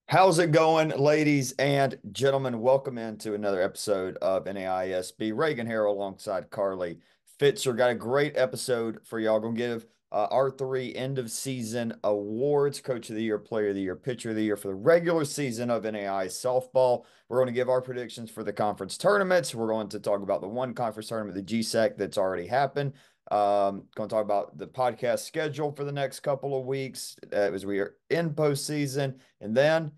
How's it going, ladies and gentlemen? Welcome into another episode of NAISB. Reagan here alongside Carly Fitzer. Got a great episode for y'all. Gonna give our three end of season awards: Coach of the Year, Player of the Year, Pitcher of the Year for the regular season of NAI softball. We're going to give our predictions for the conference tournaments. We're going to talk about the one conference tournament, the GSAC, that's already happened. Going to talk about the podcast schedule for the next couple of weeks as we are in postseason. And then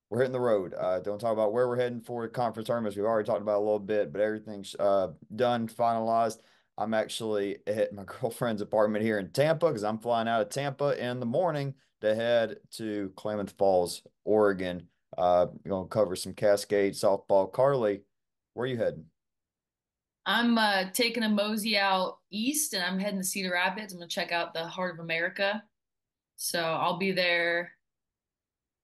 we're hitting the road. Don't talk about where we're heading for conference tournaments. We've already talked about it a little bit, but everything's done, finalized. I'm actually at my girlfriend's apartment here in Tampa because I'm flying out of Tampa in the morning to head to Klamath Falls, Oregon. Going to cover some Cascade softball. Carly, where are you heading? I'm taking a mosey out east and I'm heading to Cedar Rapids. I'm gonna check out the Heart of America. So I'll be there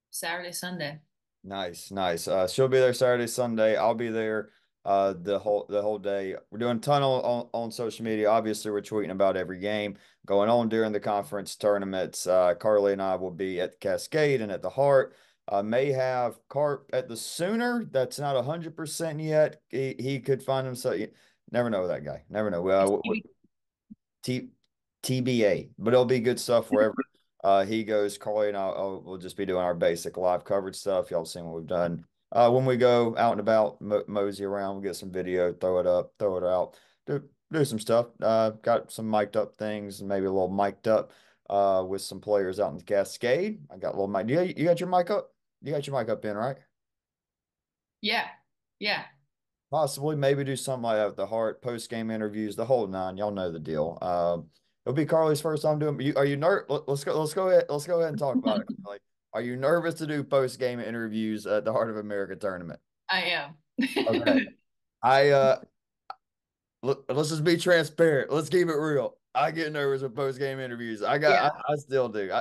Saturday, Sunday. Nice, nice. She'll be there Saturday, Sunday. I'll be there the whole day. We're doing a ton on social media. Obviously, we're tweeting about every game going on during the conference tournaments. Carly and I will be at the Cascade and at the Heart. May have Carp at the Sooner. That's not 100% yet. He could find himself. You never know that guy. Never know. T TBA, but it'll be good stuff wherever he goes. Carly and we'll just be doing our basic live coverage stuff. Y'all seen what we've done. When we go out and about, mosey around, we'll get some video, throw it up, throw it out, do some stuff. Got some mic'd up things, maybe a little mic'd up with some players out in the Cascade. I got a little mic. You got your mic up? You got your mic up in, right? Yeah, yeah, Possibly, maybe do something like that with the Heart, post game interviews, the whole nine. Y'all know the deal. It'll be Carly's first time doing. Are you nervous? Let's go ahead and talk about it. Like, are you nervous to do post game interviews at the Heart of America tournament? I am. Okay, I let's just be transparent. Let's keep it real. I get nervous with post game interviews. Yeah. I still do.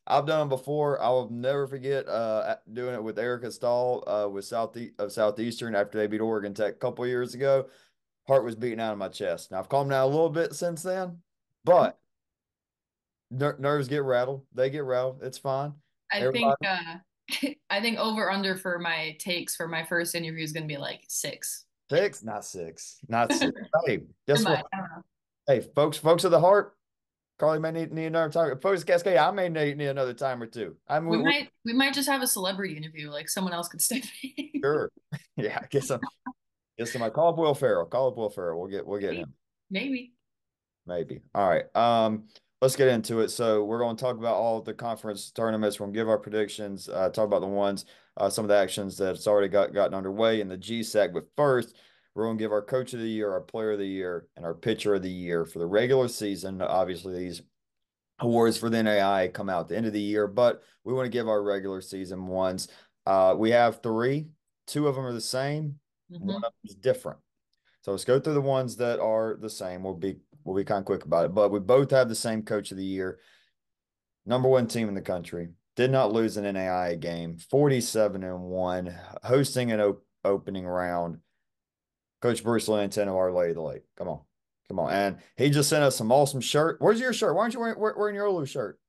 I've done them before. I will never forget doing it with Erica Stahl with Southeastern after they beat Oregon Tech a couple years ago. Heart was beating out of my chest. Now I've calmed down a little bit since then, but nerves get rattled. They get rattled. It's fine. I think Everybody, I think over under for my takes for my first interview is gonna be like 6. six, not six, not six. Hey, It guess what? might. I don't know. Hey, folks of the heart, Carly may need another time. Folks, Cascade, I may need another time or two. I mean, We might just have a celebrity interview, like someone else could step in. sure. Yeah, I guess I call up Will Ferrell. Call up Will Ferrell. We'll get him. Maybe. Maybe. All right. Let's get into it. So we're going to talk about all the conference tournaments. We're going to give our predictions, talk about the ones, some of the actions that's already gotten underway in the GSAC. But first, we're going to give our coach of the year, our player of the year, and our pitcher of the year for the regular season. Obviously, these awards for the NAIA come out at the end of the year, but we want to give our regular season ones. We have three. Two of them are the same. One of Hmm. them is different. So let's go through the ones that are the same. We'll be kind of quick about it, but we both have the same coach of the year, number one team in the country. Did not lose an NAIA game, 47-1, hosting an opening round. Coach Bruce Linton of Our Lady of the Lake. Come on. Come on. And he just sent us some awesome shirt. Where's your shirt? Why aren't you wearing your Olu shirt?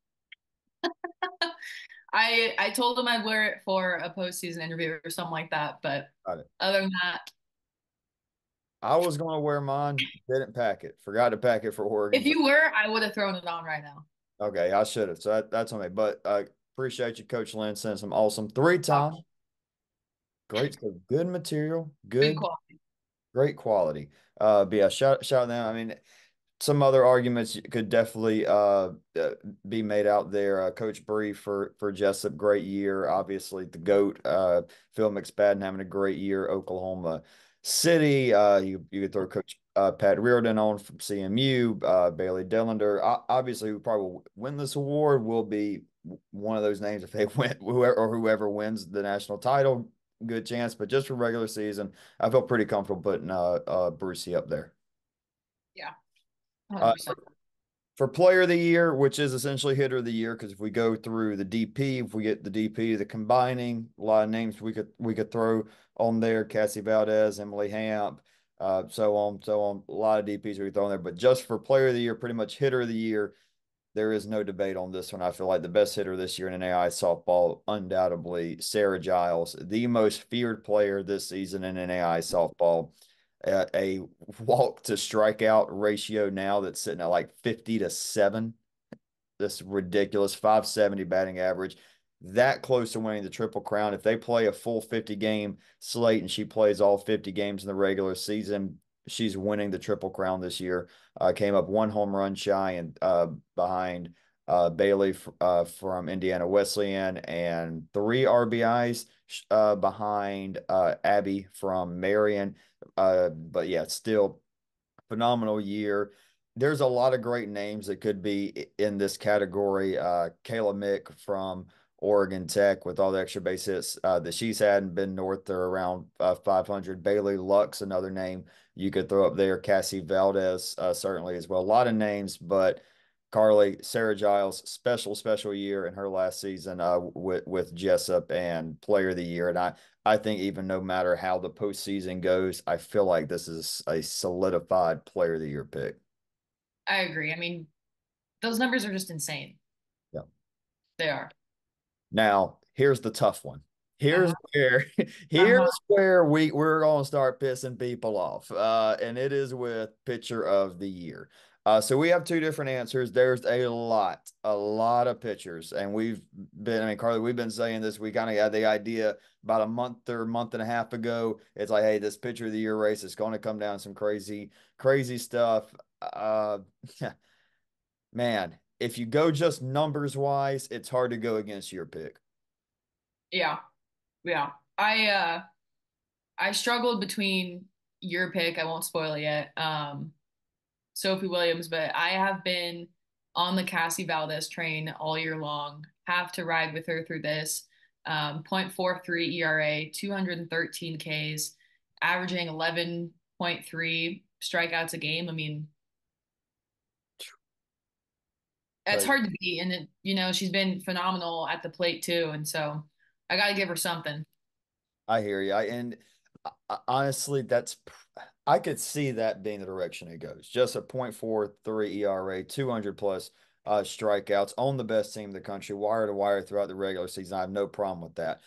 I told him I'd wear it for a postseason interview or something like that, but Got it. other than that, I was going to wear mine, didn't pack it. Forgot to pack it for Oregon. if you were, I would have thrown it on right now. Okay, I should have. So that's on me. But appreciate you, Coach Lynn. Sent some awesome three-time. Great, so good material, Good good, quality. great quality. But yeah, shout them. I mean, some other arguments could definitely be made out there. Coach Bree for Jessup, great year. Obviously, the GOAT, Phil McSpadden having a great year. Oklahoma City. You could throw Coach Pat Reardon on from CMU. Bailey Dillender, obviously, who probably will win this award will be one of those names if they win, whoever wins the national title. Good chance, but just for regular season, I feel pretty comfortable putting Brucey up there. Yeah, Uh, 100%. for player of the year, which is essentially hitter of the year, because if we go through the DP, if we get the DP, the combining, a lot of names we could throw on there: Cassie Valdez, Emily Hamp, so on, so on. A lot of DPs we could throw in there, but just for player of the year, pretty much hitter of the year, There is no debate on this one. I feel like the best hitter this year in NAIA softball, undoubtedly, Sarah Giles, the most feared player this season in NAIA softball. A walk to strikeout ratio now that's sitting at like 50-7. This ridiculous 570 batting average. That close to winning the Triple Crown. If they play a full 50 game slate and she plays all 50 games in the regular season, she's winning the Triple Crown this year. Came up one home run shy and behind Bailey from Indiana Wesleyan and three RBIs behind Abby from Marion. But yeah, still phenomenal year. There's a lot of great names that could be in this category. Kayla Mick from Oregon Tech with all the extra base hits that she's had and been north or around 500. Bailey Lux, another name you could throw up there. Cassie Valdez, certainly as well. A lot of names, but Carly, Sarah Giles, special year in her last season with Jessup and Player of the Year. And I think even no matter how the postseason goes, I feel like this is a solidified Player of the Year pick. I agree. I mean, those numbers are just insane. Yeah. They are. Now, here's the tough one. Here's Uh-huh. where Uh-huh. here's where we're gonna start pissing people off. And it is with pitcher of the year. So we have two different answers. There's a lot of pitchers, and I mean, Carly, we've been saying this. We kind of had the idea about a month and a half ago. It's like, hey, this pitcher of the year race is going to come down some crazy stuff. Uh, man, if you go just numbers wise, it's hard to go against your pick. Yeah. Yeah. I struggled between your pick. I won't spoil it yet. Sophie Williams, but I have been on the Cassie Valdez train all year long. Have to ride with her through this. 0.43 ERA, 213 Ks, averaging 11.3 strikeouts a game. I mean, it's Crazy. hard to beat. And she's been phenomenal at the plate too. And so I got to give her something. I hear you. Honestly, I could see that being the direction it goes. Just a .43 ERA, 200 plus strikeouts on the best team in the country, wire to wire throughout the regular season. I have no problem with that.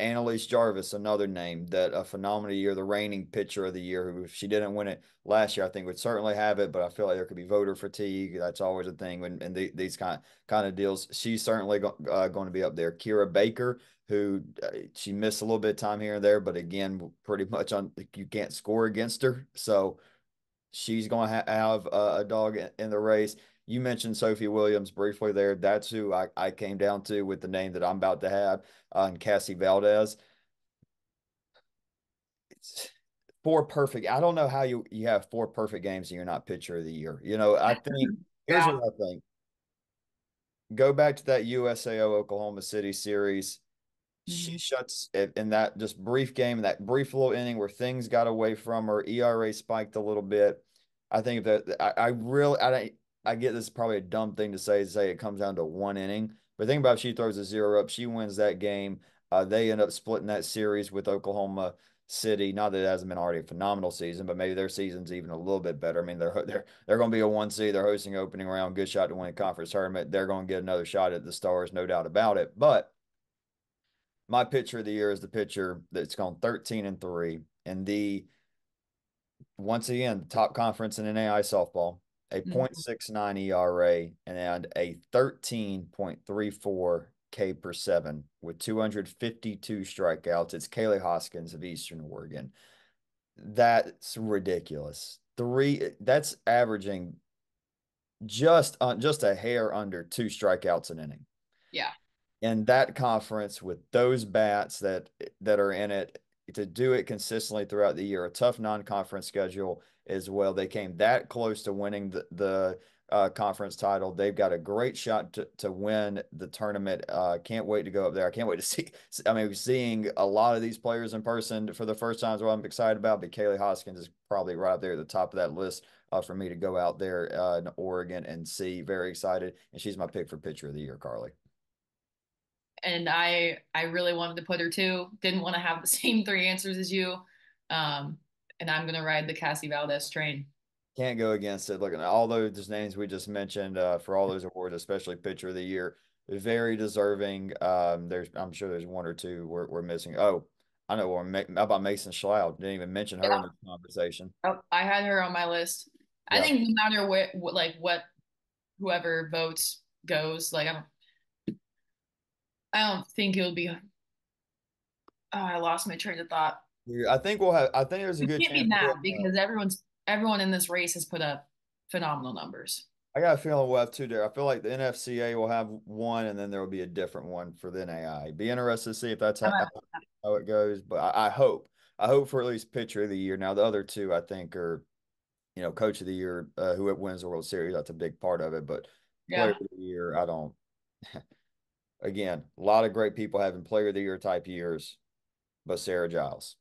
Annalise Jarvis, another name that a phenomenal year, the reigning pitcher of the year, who if she didn't win it last year, I think would certainly have it, but I feel like there could be voter fatigue. That's always a thing when in these kind of deals. She's certainly going to be up there. Kira Baker, who she missed a little bit of time here and there, but again, pretty much on you can't score against her. So she's going to have a dog in the race. You mentioned Sophie Williams briefly there. That's who I came down to with the name that I'm about to have, and Cassie Valdez. It's four perfect. I don't know how you have four perfect games and you're not pitcher of the year. I think here's Yeah. what I think. Go back to that USAO Oklahoma City series. She Mhm. shuts it in that just brief game, that brief little inning where things got away from her. ERA spiked a little bit. I think that I really I get this is probably a dumb thing to say it comes down to one inning. But think about if she throws a zero up, she wins that game. They end up splitting that series with Oklahoma City. Not that it hasn't been already a phenomenal season, but maybe their season's even a little bit better. I mean, they're going to be a 1 seed. They're hosting opening round, good shot to win a conference tournament. They're going to get another shot at the Stars, no doubt about it. But my pitcher of the year is the pitcher that's gone 13-3 in the once again the top conference in NAI softball, a Mhm. .69 ERA and a 13.34 K per seven with 252 strikeouts. It's Kaylee Hoskins of Eastern Oregon. That's ridiculous. That's averaging just a hair under two strikeouts an inning Yeah. in that conference with those bats that are in it to do it consistently throughout the year. A tough non-conference schedule as well. They came that close to winning the conference title. They've got a great shot to win the tournament. Can't wait to go up there. I can't wait to see. I mean, seeing a lot of these players in person for the first time is what I'm excited about. But Kaylee Hoskins is probably right there at the top of that list for me to go out there in Oregon and see. Very excited, and she's my pick for pitcher of the year, Carly. And I really wanted to put her too. Didn't want to have the same three answers as you. Um, and I'm gonna ride the Cassie Valdez train. Can't go against it. Look, all those names we just mentioned for all those awards, especially Pitcher of the Year, very deserving. I'm sure there's one or two we're missing. Oh, I know one. How about Mason Schlout? Didn't even mention her in Yeah. the conversation. Oh, I had her on my list. I Yeah, think no matter what whoever votes goes, like I don't think it would be. Oh, I lost my train of thought. I think we'll have. I think there's a It good can't be chance we'll. that because everyone in this race has put up phenomenal numbers. I got a feeling we'll have two there. I feel like the NFCA will have one, and then there will be a different one for the NAIA. Be interested to see if that's I'm a- how it goes. But I hope. I hope for at least Pitcher of the Year. Now the other two, I think, are Coach of the Year, who wins the World Series. That's a big part of it. But Player yeah, of the Year, I don't. Again, a lot of great people having Player of the Year type years, but Sarah Giles.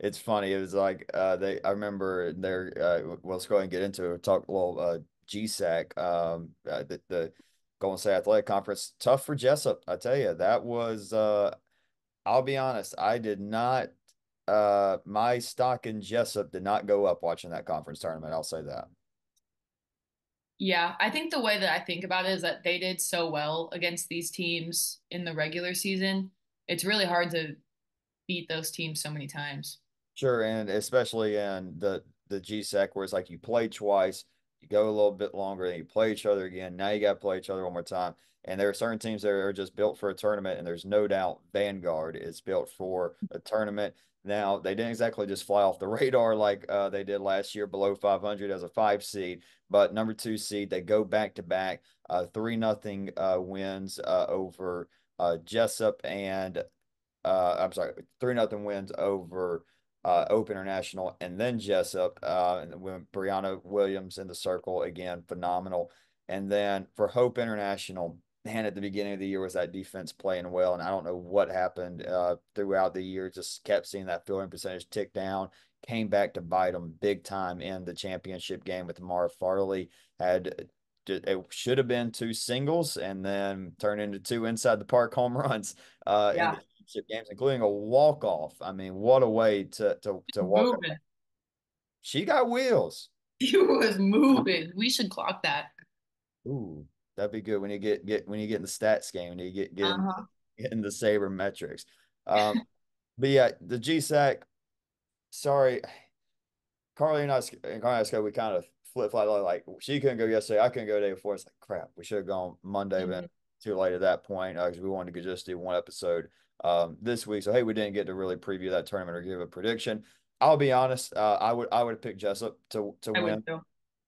It's funny. It was like I remember there. Well, let's go ahead and get into it. Talk a little GSAC. The Golden State Athletic Conference. Tough for Jessup. I tell you, that was. I'll be honest. I did not. My stock in Jessup did not go up watching that conference tournament. I'll say that. yeah. I think the way that I think about it is that they did so well against these teams in the regular season. It's really hard to beat those teams so many times. Sure, and especially in the GSEC where it's like you play twice, you go a little bit longer, then you play each other again. Now you got to play each other one more time. And there are certain teams that are just built for a tournament, and there's no doubt Vanguard is built for a tournament. Now they didn't exactly just fly off the radar like they did last year, below 500 as a 5 seed, but number 2 seed. They go back to back, 3-0 wins over Jessup and I'm sorry, 3-0 wins over Open International and then Jessup. And when Brianna Williams in the circle again, phenomenal. And then for Hope International, man, at the beginning of the year was that defense playing well, and I don't know what happened throughout the year. Just kept seeing that fielding percentage tick down. Came back to bite them big time in the championship game with Mara Farley. Had it should have been two singles and then turned into two inside the park home runs in the Yeah, championship games, including a walk off. I mean, what a way to walk up. moving. She got wheels. He was moving. We should clock that. Ooh, that'd be good when you get when you get in the stats game and you Uh-huh. get in the saber metrics. Um, but yeah, the GSAC. Sorry, Carly and I, we kind of flip flop. Like she couldn't go yesterday, I couldn't go the day before. It's like crap. We should have gone Monday, Mhm. but too late at that point because we wanted to just do one episode this week. So hey, we didn't get to really preview that tournament or give a prediction. I'll be honest. I would have picked Jessup to I would win. too.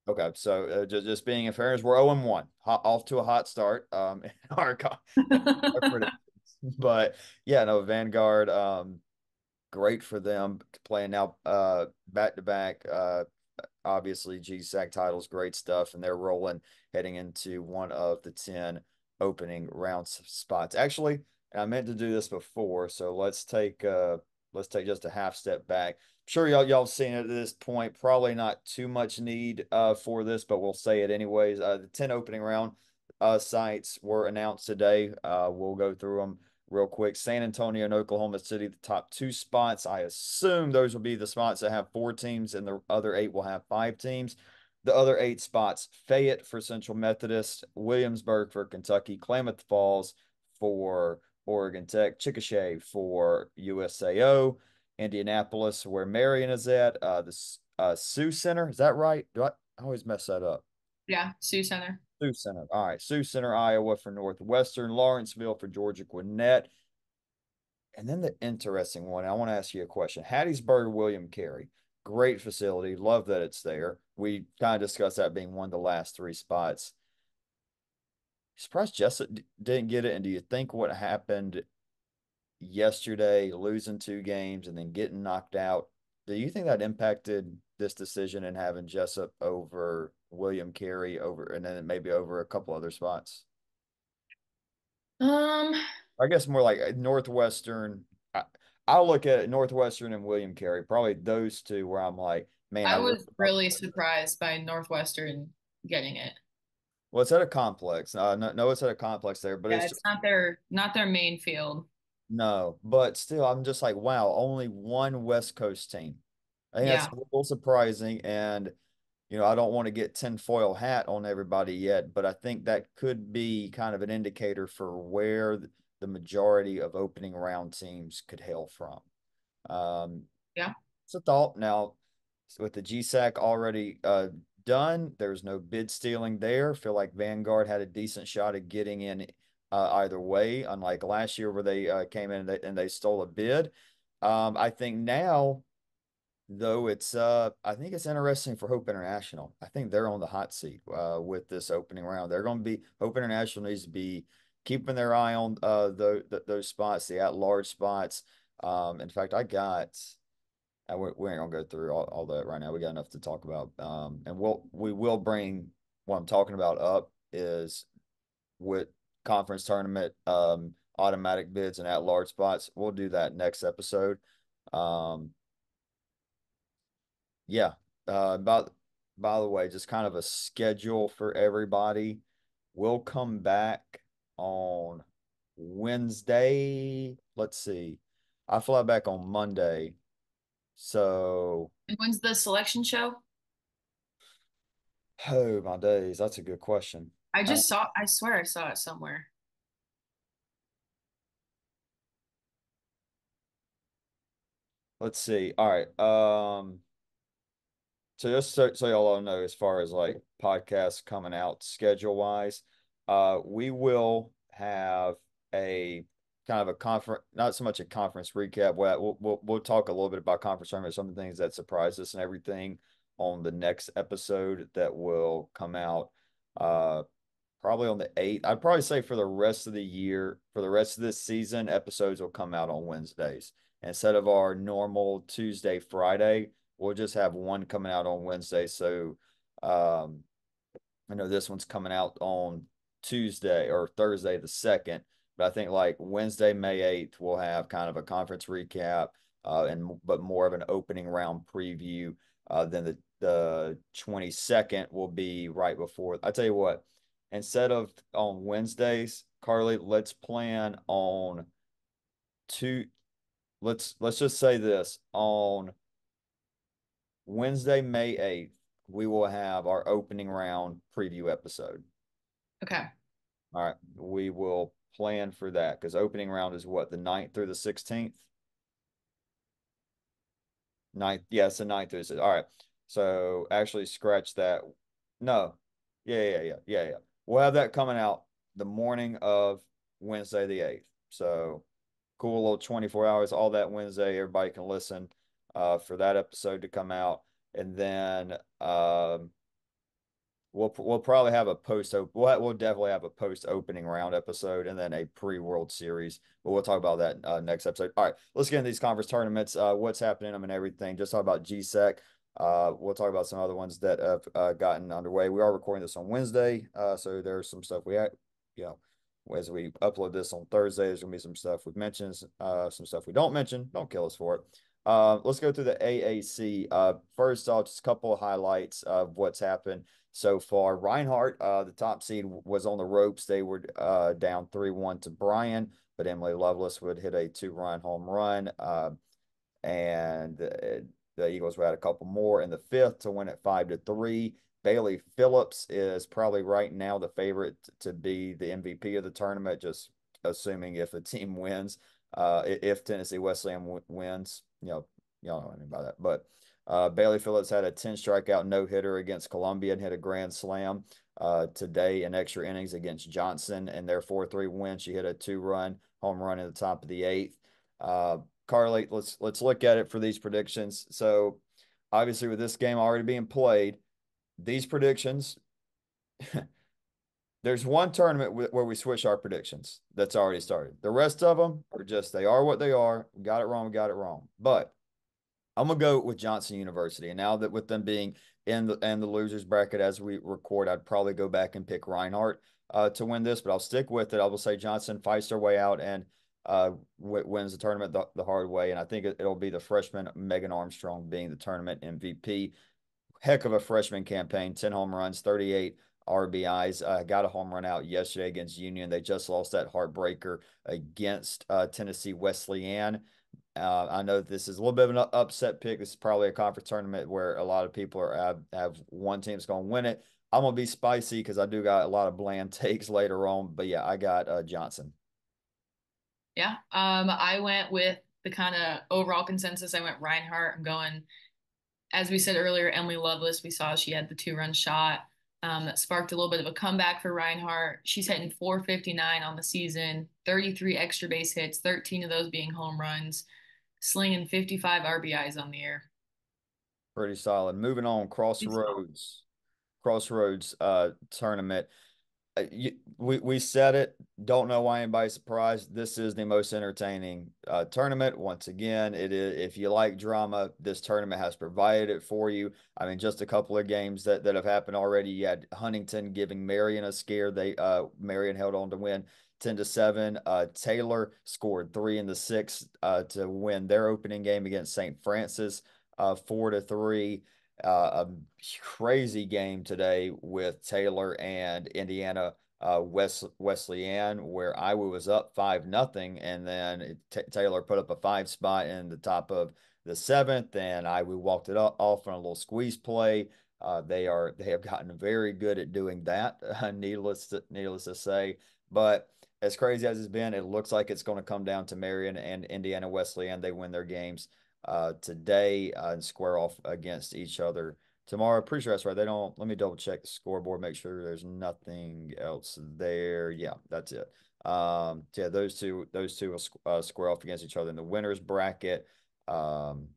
Okay, so just being in fairness, we're 0-1, off to a hot start. In our predictions, but yeah, no Vanguard. Great for them playing now back to back. Obviously GSAC titles, great stuff, and they're rolling heading into one of the 10 opening round spots. Actually, and I meant to do this before, so let's take just a half step back. Sure, y'all seen it at this point. Probably not too much need for this, but we'll say it anyways. The 10 opening round sites were announced today. We'll go through them real quick. San Antonio and Oklahoma City, the top two spots. I assume those will be the spots that have 4 teams, and the other 8 will have 5 teams. The other 8 spots: Fayette for Central Methodist, Williamsburg for Kentucky, Klamath Falls for Oregon Tech, Chickasha for USAO, Indianapolis, where Marion is at, the Sioux Center. Is that right? I always mess that up? Yeah, Sioux Center. Sioux Center. All right. Sioux Center, Iowa for Northwestern, Lawrenceville for Georgia Gwinnett. And then the interesting one, I want to ask you a question. Hattiesburg, William Carey, great facility. Love that it's there. We kind of discussed that being one of the last 3 spots. Surprised Jessup didn't get it. And do you think what happened yesterday, losing 2 games and then getting knocked out, do you think that impacted this decision and having Jessup over William Carey over and then maybe over a couple other spots? Um, I guess more like Northwestern. I'll look at it, Northwestern and William Carey, probably those two where I'm like, man, I I really was thought, really surprised by Northwestern getting it. well, it's at a complex. No, it's at a complex there, but Yeah, it's it's just not their main field. no. But still, I'm just like, wow, only one West Coast team. I think that's Yeah. a little surprising. And, I don't want to get tinfoil hat on everybody yet, but I think that could be kind of an indicator for where the majority of opening round teams could hail from. Um, Yeah. it's a thought. Now, with the GSAC already done, there's no bid stealing there. Feel like Vanguard had a decent shot at getting in either way, unlike last year where they came in and they stole a bid. I think now, though, I think it's interesting for Hope International. I think they're on the hot seat with this opening round. They're going to be Hope International needs to be keeping their eye on those spots, the at-large spots. In fact, we ain't gonna go through all that right now. We got enough to talk about. And we will bring what I'm talking about up is with conference tournament automatic bids and at large spots. We'll do that next episode. Um, yeah. By the way, just kind of a schedule for everybody. We'll come back on Wednesday. Let's see. I fly back on Monday. So, And when's the selection show? oh my days, that's a good question. Uh, I swear I saw it somewhere. let's see. All right. So just so y'all all know, as far as like podcasts coming out schedule wise, we will have a kind of a conference, not so much a conference recap. We'll talk a little bit about conference tournament, some of the things that surprised us and everything on the next episode that will come out. Uh, Probably on the 8th. I'd probably say for the rest of the year, for the rest of this season, episodes will come out on Wednesdays. Instead of our normal Tuesday, Friday, we'll just have one coming out on Wednesday. So um, I know this one's coming out on Tuesday or Thursday the 2nd, but I think like Wednesday, May 8th, we'll have kind of a conference recap but more of an opening round preview. Then the 22nd will be right before. I tell you what, instead of on Wednesdays, Carly, let's plan on two. Let's just say this on Wednesday, May 8th, we will have our opening round preview episode. Okay. All right. We will plan for that because opening round is what, the 9th through the 16th? Ninth. Yeah, it's the 9th through the 16th. All right. So actually scratch that. No. Yeah. We'll have that coming out the morning of Wednesday the 8th. So cool little 24 hours, all that Wednesday. Everybody can listen for that episode to come out. And then we'll probably have a we'll definitely have a post opening round episode and then a pre-World Series. But we'll talk about that next episode. All right, let's get into these conference tournaments. What's happening in them and everything. Just talk about GSEC. We'll talk about some other ones that have gotten underway. We are recording this on Wednesday, so there's some stuff you know, as we upload this on Thursday, there's gonna be some stuff we've mentioned, some stuff we don't mention. Don't kill us for it. Let's go through the AAC. First off, just a couple of highlights of what's happened so far. Reinhardt, the top seed, was on the ropes. They were down 3-1 to Bryan, but Emily Lovelace would hit a two-run home run. And the Eagles would add a couple more in the fifth to win at 5-3. Bailey Phillips is probably right now the favorite to be the MVP of the tournament, just assuming if a team wins. If Tennessee Wesleyan wins, y'all know what I mean by that. But Bailey Phillips had a 10 strikeout no hitter against Columbia and hit a grand slam today in extra innings against Johnson and their 4-3 win. She hit a two-run home run in the top of the eighth. Carly, let's look at it for these predictions. So obviously with this game already being played, these predictions, there's one tournament where we switch our predictions that's already started. The rest of them are just they are what they are. We got it wrong, we got it wrong. But I'm gonna go with Johnson University. And now that with them being in the losers bracket as we record, I'd probably go back and pick Reinhardt to win this, but I'll stick with it. I will say Johnson fights their way out and wins the tournament the hard way. And I think it'll be the freshman Megan Armstrong being the tournament MVP. Heck of a freshman campaign, 10 home runs, 38 RBIs. Got a home run out yesterday against Union. They just lost that heartbreaker against Tennessee Wesleyan. I know this is a little bit of an upset pick. This is probably a conference tournament where a lot of people have one team that's going to win it. I'm going to be spicy because I do got a lot of bland takes later on. But yeah, I got Johnson. Yeah. I went with the kind of overall consensus. I went Reinhardt. I'm going, as we said earlier, Emily Lovelace. We saw she had the 2-run shot that sparked a little bit of a comeback for Reinhardt. She's hitting 459 on the season, 33 extra base hits, 13 of those being home runs, slinging 55 RBIs on the year. Pretty solid. Moving on, She's solid. Crossroads tournament. We said it. Don't know why anybody's surprised. This is the most entertaining tournament. Once again, it is. If you like drama, this tournament has provided it for you. I mean, just a couple of games that have happened already. You had Huntington giving Marion a scare. Marion held on to win 10-7. Taylor scored 3 in the sixth to win their opening game against St. Francis 4-3. A crazy game today with Taylor and Indiana Wesleyan, where Iowa was up 5-0, and then Taylor put up a 5 spot in the top of the seventh, and Iowa walked it off on a little squeeze play. They have gotten very good at doing that, needless to say. But as crazy as it's been, it looks like it's going to come down to Marion and Indiana Wesleyan. They win their games today and square off against each other tomorrow. Pretty sure that's right. They don't. Let me double check the scoreboard, make sure there's nothing else there. Yeah, that's it. So yeah, those two will square off against each other in the winners bracket. Um,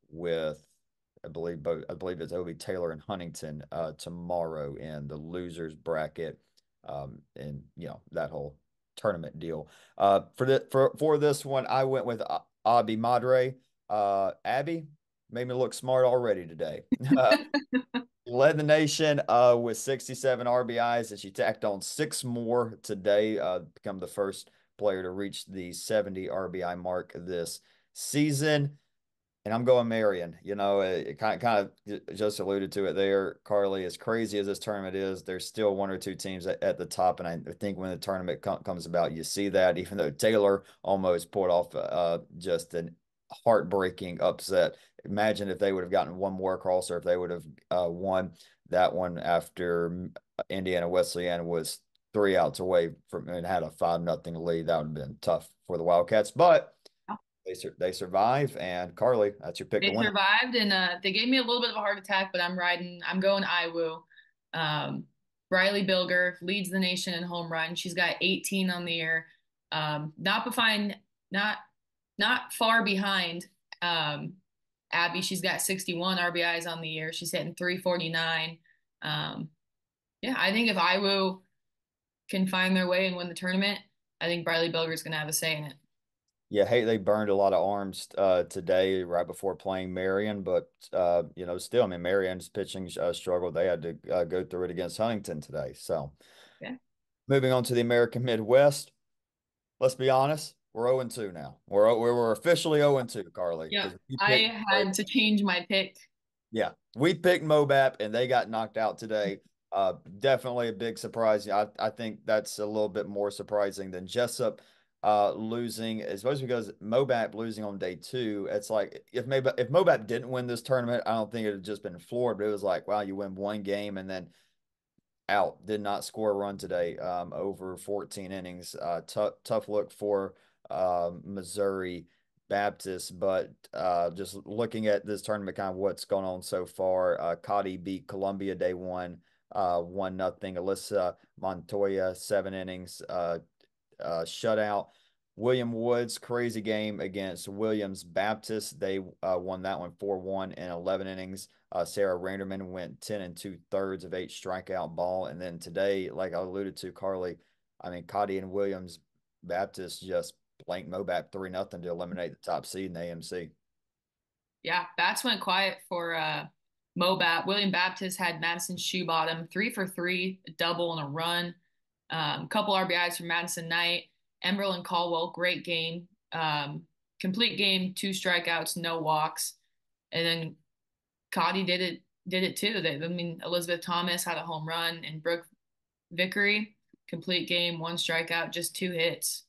with I believe it'll be Taylor and Huntington tomorrow in the losers bracket. And that whole tournament deal. For this one, I went with Abi Madre. Abby made me look smart already today. Led the nation with 67 RBIs, and she tacked on 6 more today, become the first player to reach the 70 RBI mark this season. And I'm going Marion. It kind of just alluded to it there, Carly. As crazy as this tournament is, there's still one or two teams at the top, and I think when the tournament comes about, you see that. Even though Taylor almost pulled off just an heartbreaking upset. Imagine if they would have gotten one more across, or if they would have won that one after Indiana Wesleyan was 3 outs away from and had a 5-0 lead. That would have been tough for the Wildcats, but. They survive, and Carly, that's your pick to They win. survived, and they gave me a little bit of a heart attack, but I'm going IWU. Briley Bilger leads the nation in home run. She's got 18 on the year. Not behind, not far behind Abby. She's got 61 RBIs on the year. She's hitting 349. Yeah, I think if IWU can find their way and win the tournament, I think Briley Bilger is going to have a say in it. Yeah, hey, they burned a lot of arms today right before playing Marion, but still, I mean, Marion's pitching struggle. They had to go through it against Huntington today. So, Yeah. moving on to the American Midwest, let's be honest, we're 0-2 now. We're officially 0-2, Carly, Yeah. because we picked. I had to change my pick. Yeah, we picked Mobap and they got knocked out today. Definitely a big surprise. I think that's a little bit more surprising than Jessup losing, especially because Mobap losing on day two. It's like if Mobap didn't win this tournament, I don't think it had just been floored, but it was like, wow, you win one game and then out. Did not score a run today over 14 innings. Tough look for Missouri Baptist, but just looking at this tournament, kind of what's going on so far. Cotty beat Columbia day one, 1-0. Alyssa Montoya, 7 innings, shutout. William Woods, crazy game against Williams Baptist. They won that one 4-1 in 11 innings. Sarah Randerman went 10 2/3 of 8 strikeout ball. And then today, like I alluded to, Carly, I mean, Cotty and Williams Baptist just blanked Mobap 3-0 to eliminate the top seed in the AMC. Yeah, bats went quiet for Mobat. William Baptist had Madison Shoebottom 3 for 3, a double and a run. Couple RBIs from Madison Knight. Emberlyn Caldwell, great game. Complete game, 2 strikeouts, no walks. And then Cotty did it too. Elizabeth Thomas had a home run, and Brooke Vickery, complete game, 1 strikeout, just 2 hits.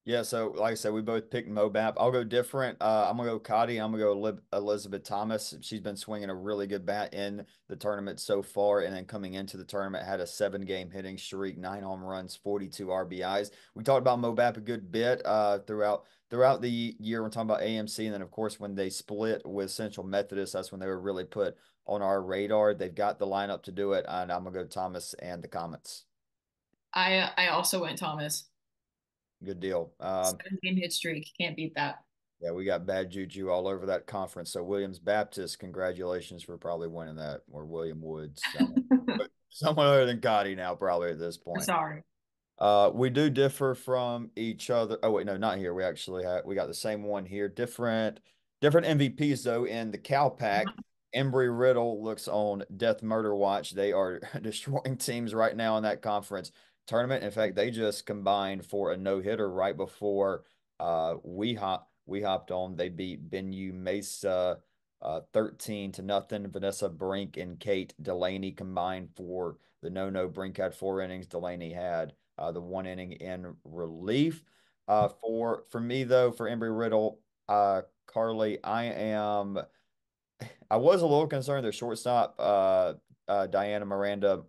Yeah, so like I said, we both picked Mobap. I'll go different. I'm gonna go Cotty. I'm gonna go Elizabeth Thomas. She's been swinging a really good bat in the tournament so far, and then coming into the tournament had a 7 game hitting streak, 9 home runs, 42 RBIs. We talked about Mobap a good bit throughout the year. We're talking about AMC, and then of course when they split with Central Methodist, that's when they were really put on our radar. They've got the lineup to do it, and I'm gonna go Thomas and the Comets. I also went Thomas. Good deal. 7 game hit streak. Can't beat that. Yeah, we got bad juju all over that conference. So Williams Baptist, congratulations for probably winning that, or William Woods, someone other than Gotti now, probably at this point. Sorry. We do differ from each other. Oh wait, no, not here. We got the same one here. Different MVPs though. In the Cow Pack, Embry Riddle looks on death murder watch. They are destroying teams right now in that conference tournament. In fact, they just combined for a no hitter right before we hopped on. They beat Benue Mesa 13-0. Vanessa Brink and Kate Delaney combined for the no. Brink had 4 innings. Delaney had the 1 inning in relief. For me though, for Embry Riddle, Carly, I was a little concerned their shortstop, Diana Miranda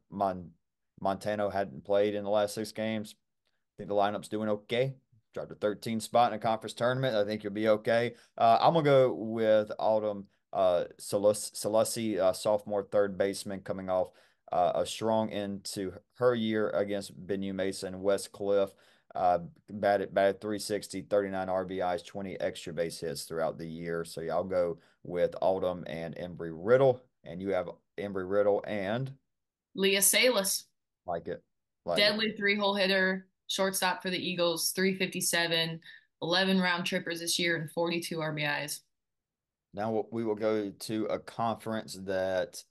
Montano hadn't played in the last 6 games. I think the lineup's doing okay. Dropped a 13 spot in a conference tournament. I think you'll be okay. I'm gonna go with Autumn Selassie, sophomore third baseman, coming off a strong end to her year against Benue Mesa and West Cliff. Batted 360, 39 RBIs, 20 extra base hits throughout the year. So yeah, I'll go with Autumn and Embry Riddle. And you have Embry Riddle and Leah Salas, like it. Like it. deadly 3 hole hitter, shortstop for the Eagles, 357, 11 round trippers this year, and 42 RBIs. Now we will go to a conference that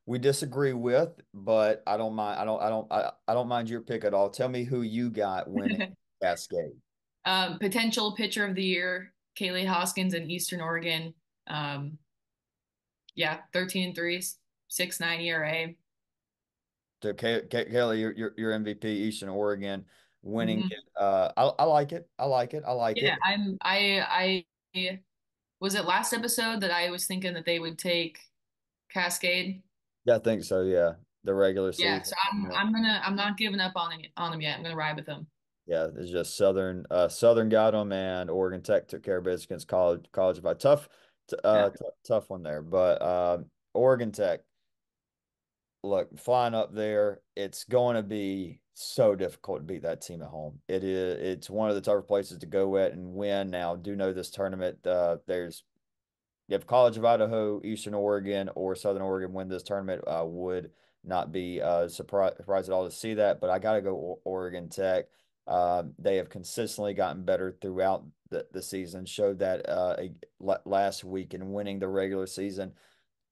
we disagree with, but I don't mind. I don't mind your pick at all. Tell me who you got winning Cascade. Potential pitcher of the year, Kaylee Hoskins in Eastern Oregon. Um, yeah, 13-3, 6.9 ERA. So Kelly, your MVP, Eastern Oregon, winning Mhm. it. I like it. I like it. I like Yeah, it. I was it last episode that I was thinking that they would take Cascade? Yeah, I think so. Yeah, the regular Yeah, season. so I'm not giving up on them yet. I'm gonna ride with them. Yeah, it's just Southern got them, and Oregon Tech took care of business against College of a Yeah. tough one there. But Oregon Tech, look, flying up there, it's going to be so difficult to beat that team at home. It's one of the tougher places to go at and win. Now, do know this tournament. You have College of Idaho, Eastern Oregon, or Southern Oregon win this tournament. Would not be surprised at all to see that, but I got to go Oregon Tech. They have consistently gotten better throughout the season. Showed that last week in winning the regular season.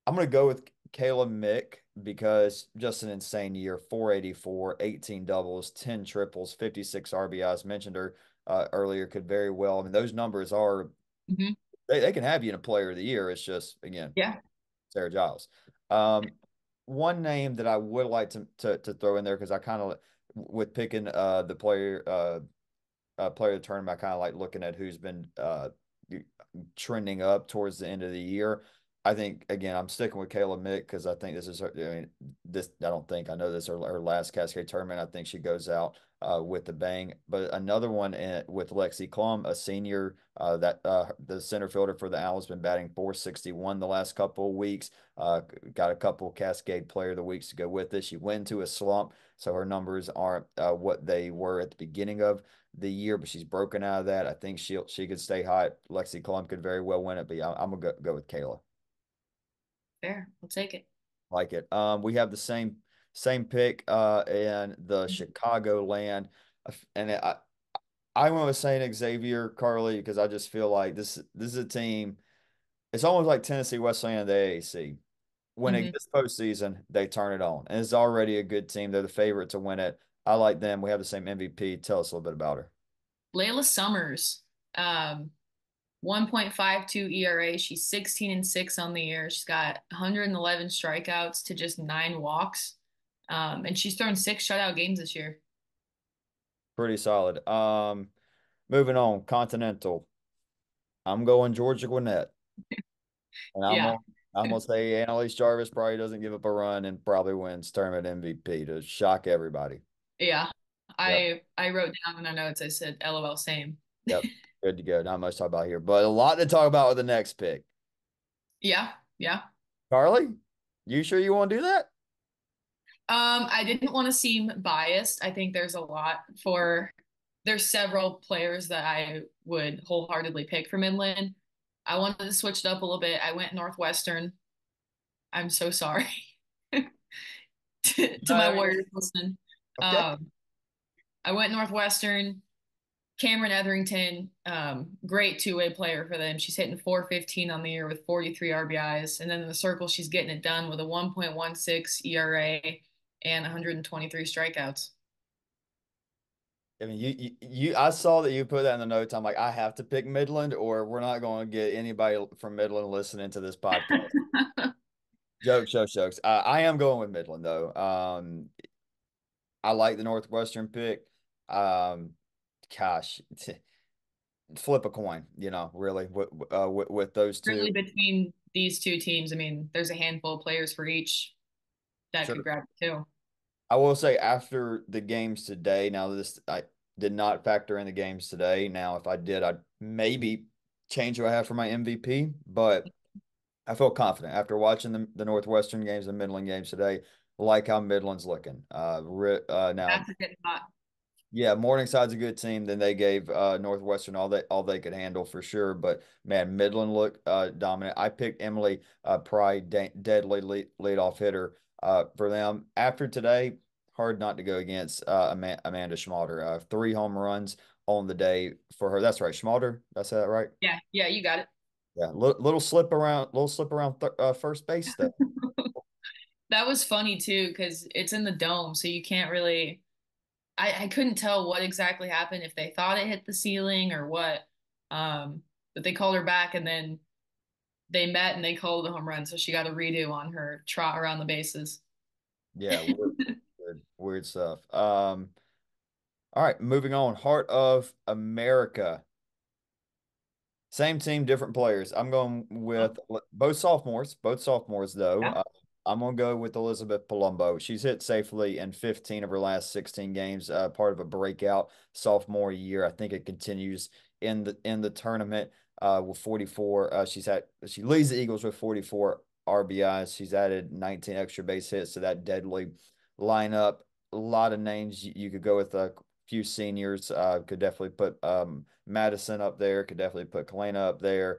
I'm going to go with Kayla Mick because just an insane year. 484, 18 doubles, 10 triples, 56 RBIs. Mentioned her earlier, could very well. I mean, those numbers are Hmm. they can have you in a player of the year. It's just, again, Yeah. Sarah Giles. Um, One name that I would like to throw in there because I kind of with picking the player of the tournament, I kind of like looking at who's been trending up towards the end of the year. I think again, I'm sticking with Kayla Mick because I think this is her. I mean, this I don't think I know this is her last Cascade tournament. I think she goes out with the bang. But another one with Lexi Klum, a senior, that the center fielder for the Owls, been batting 461 the last couple of weeks. Got a couple Cascade Player of the Weeks to go with this. She went into a slump, so her numbers aren't what they were at the beginning of the year, but she's broken out of that. I think she could stay hot. Lexi Klum could very well win it, but yeah, I'm gonna go with Kayla. Fair. I'll take it. Like it. We have the same pick in the Chicago land, and I went with Saint Xavier Carly because I just feel like this is a team. It's almost like Tennessee Wesleyan of the AAC. When it Hmm. gets postseason, they turn it on, and it's already a good team. They're the favorite to win it. I like them. We have the same MVP. Tell us a little bit about her. Layla Summers, 1.52 ERA. She's 16-6 on the year. She's got 111 strikeouts to just 9 walks. And she's thrown 6 shutout games this year. Pretty solid. Moving on, Continental. I'm going Georgia Gwinnett, and Yeah, I'm gonna say Annalise Jarvis probably doesn't give up a run and probably wins tournament MVP to shock everybody. yeah. Yep, I wrote down in our notes. I said, "LOL, same." yep, good to go. Not much to talk about here, but a lot to talk about with the next pick. Yeah, yeah. Carly, you sure you want to do that? I didn't want to seem biased. I think there's several players that I would wholeheartedly pick from Midland. I wanted to switch it up a little bit. I went Northwestern. I'm so sorry to my I mean, Warriors listening. okay. Um, I went Northwestern. Cameron Etherington, great two-way player for them. She's hitting 415 on the year with 43 RBIs. And then in the circle, she's getting it done with a 1.16 ERA and 123 strikeouts. I mean, I saw that you put that in the notes. I'm like, I have to pick Midland, or we're not going to get anybody from Midland listening to this podcast. Jokes, jokes, jokes. I am going with Midland though. I like the Northwestern pick. Um, gosh, flip a coin, really with those two. Really, between these two teams, I mean, there's a handful of players for each that could Sure. grab it too. I will say after the games today, now this I did not factor in the games today. Now, if I did, I'd maybe change who I have for my MVP, but I feel confident after watching the Northwestern games and Midland games today, like how Midland's looking. Now, That's a good thought. yeah, Morningside's a good team. Then they gave Northwestern all they could handle for sure. But man, Midland looked dominant. I picked Emily Pride, deadly leadoff hitter for them. After today, hard not to go against Amanda Schmalter. Three home runs on the day for her. That's right, Schmalter. That's that right? Yeah, yeah, you got it. Yeah, little slip around first base though. That was funny too, because it's in the dome, so you can't really. I couldn't tell what exactly happened, if they thought it hit the ceiling or what. But they called her back, and then they met and they called the home run, so she got a redo on her trot around the bases. Yeah, weird stuff. All right, moving on. Heart of America. Same team, different players. I'm going Oh, with both sophomores though. yeah, I'm going to go with Elizabeth Palumbo. She's hit safely in 15 of her last 16 games, part of a breakout sophomore year. I think it continues in the tournament with 44. She leads the Eagles with 44 RBIs. She's added 19 extra base hits to that deadly lineup. A lot of names you could go with few seniors. Could definitely put Madison up there. Could definitely put Kalena up there.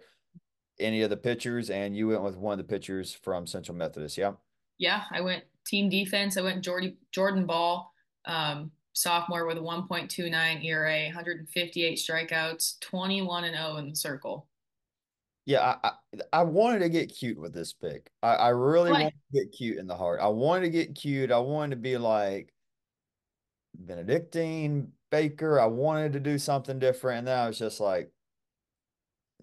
Any of the pitchers, and you went with one of the pitchers from Central Methodist. Yeah. yeah. I went team defense. I went Jordan Ball, sophomore with a 1.29 ERA, 158 strikeouts, 21 and 0 in the circle. Yeah, I wanted to get cute with this pick. I really What? wanted to get cute in the heart. I wanted to get cute. I wanted to be like Benedictine Baker. I wanted to do something different. And then I was just like,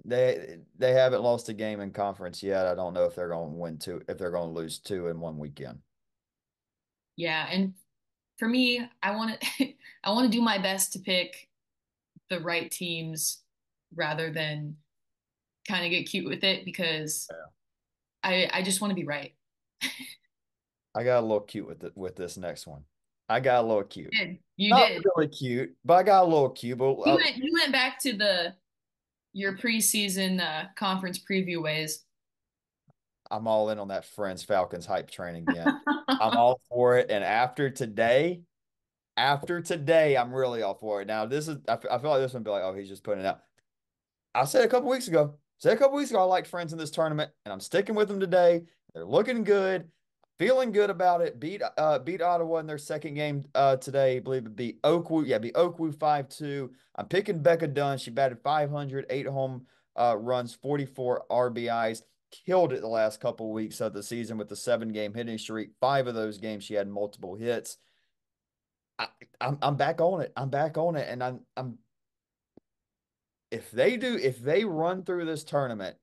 they haven't lost a game in conference yet. I don't know if they're going to win two, if they're going to lose two in one weekend. Yeah, and for me, I want to I want to do my best to pick the right teams rather than kind of get cute with it because I just want to be right. I got a little cute with this next one. I got a little cute. You did. You Not did. really cute, but I got a little cute. But You went back to the your preseason conference preview ways. I'm all in on that Friends Falcons hype train again. I'm all for it. And after today, I'm really all for it. Now, I feel like this one be like, oh, he's just putting it out. I said a couple weeks ago, I liked Friends in this tournament, and I'm sticking with them today. They're looking good, feeling good about it. Beat Ottawa in their second game today. I believe it beat Oakwood. Yeah, beat Oakwood 5-2. I'm picking Becca Dunn. She batted 500, eight home runs, 44 RBIs. Killed it the last couple of weeks of the season with the 7 game hitting streak. Five of those games she had multiple hits. I, I'm back on it. I'm back on it, and I'm if they run through this tournament,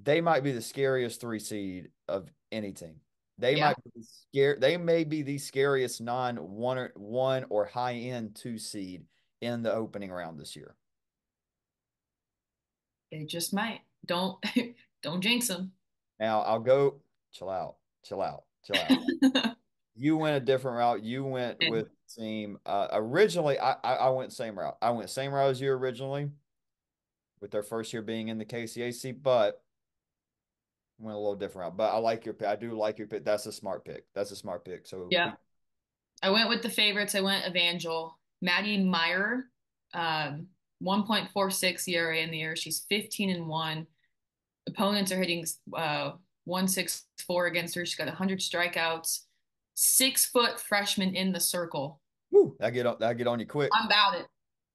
they might be the scariest 3 seed of any team. They Yeah. might be scared. They may be the scariest non one or high end 2 seed in the opening round this year. It just might. Don't don't jinx them. Now I'll go. Chill out. Chill out. Chill out. You went a different route. You went And with the team. Originally, I went same route. I went same route as you originally, with their first year being in the KCAC, but went a little different route. But I like your pick. I do like your pick. That's a smart pick. That's a smart pick. So yeah, I went with the favorites. I went Evangel, Maddie Meyer, 1.46 ERA in the year. She's 15-1. Opponents are hitting 164 against her. She's got 100 strikeouts. 6 foot freshman in the circle. whew, that get on you quick. I'm about it.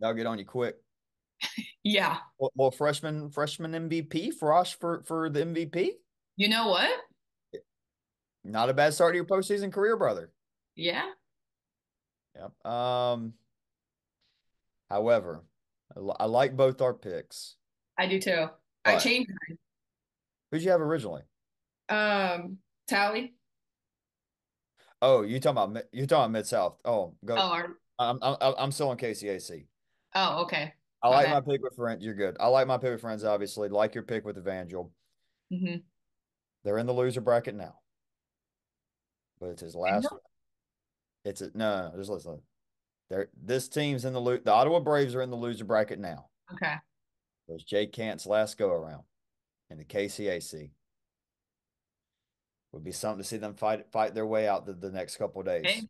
That'll get on you quick. Yeah. Well, freshman MVP, Frosh for the MVP. You know what? Not a bad start to your postseason career, brother. Yeah, Yep. However, I like both our picks, I do too. I but changed who'd you have originally? Tally. Oh, you talking about Mid South? Oh, go. Oh, our, I'm still in KCAC. oh, okay. I My like bad. my pick with friends. You're good. I like my pick with friends. Obviously, like your pick with Evangel. Mm-hmm. They're in the loser bracket now, but it's his last one. It's a, no, no, just listen. This team's in the Ottawa Braves are in the loser bracket now. Okay. It was Jay Cant's last go around in the KCAC. Would be something to see them fight their way out the next couple of days. Hey,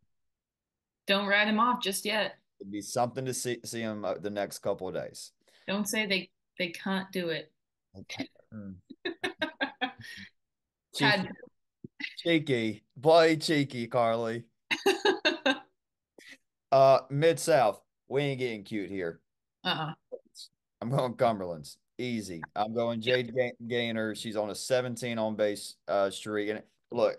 don't write him off just yet. It'd be something to see them the next couple of days. Don't say they can't do it. Okay. Mm. Had Cheeky, cheeky, play cheeky, Carly. Mid South, we ain't getting cute here. uh-uh. I'm going Cumberland's easy. I'm going Yeah. Jade Gaynor. She's on a 17 on base streak. And look,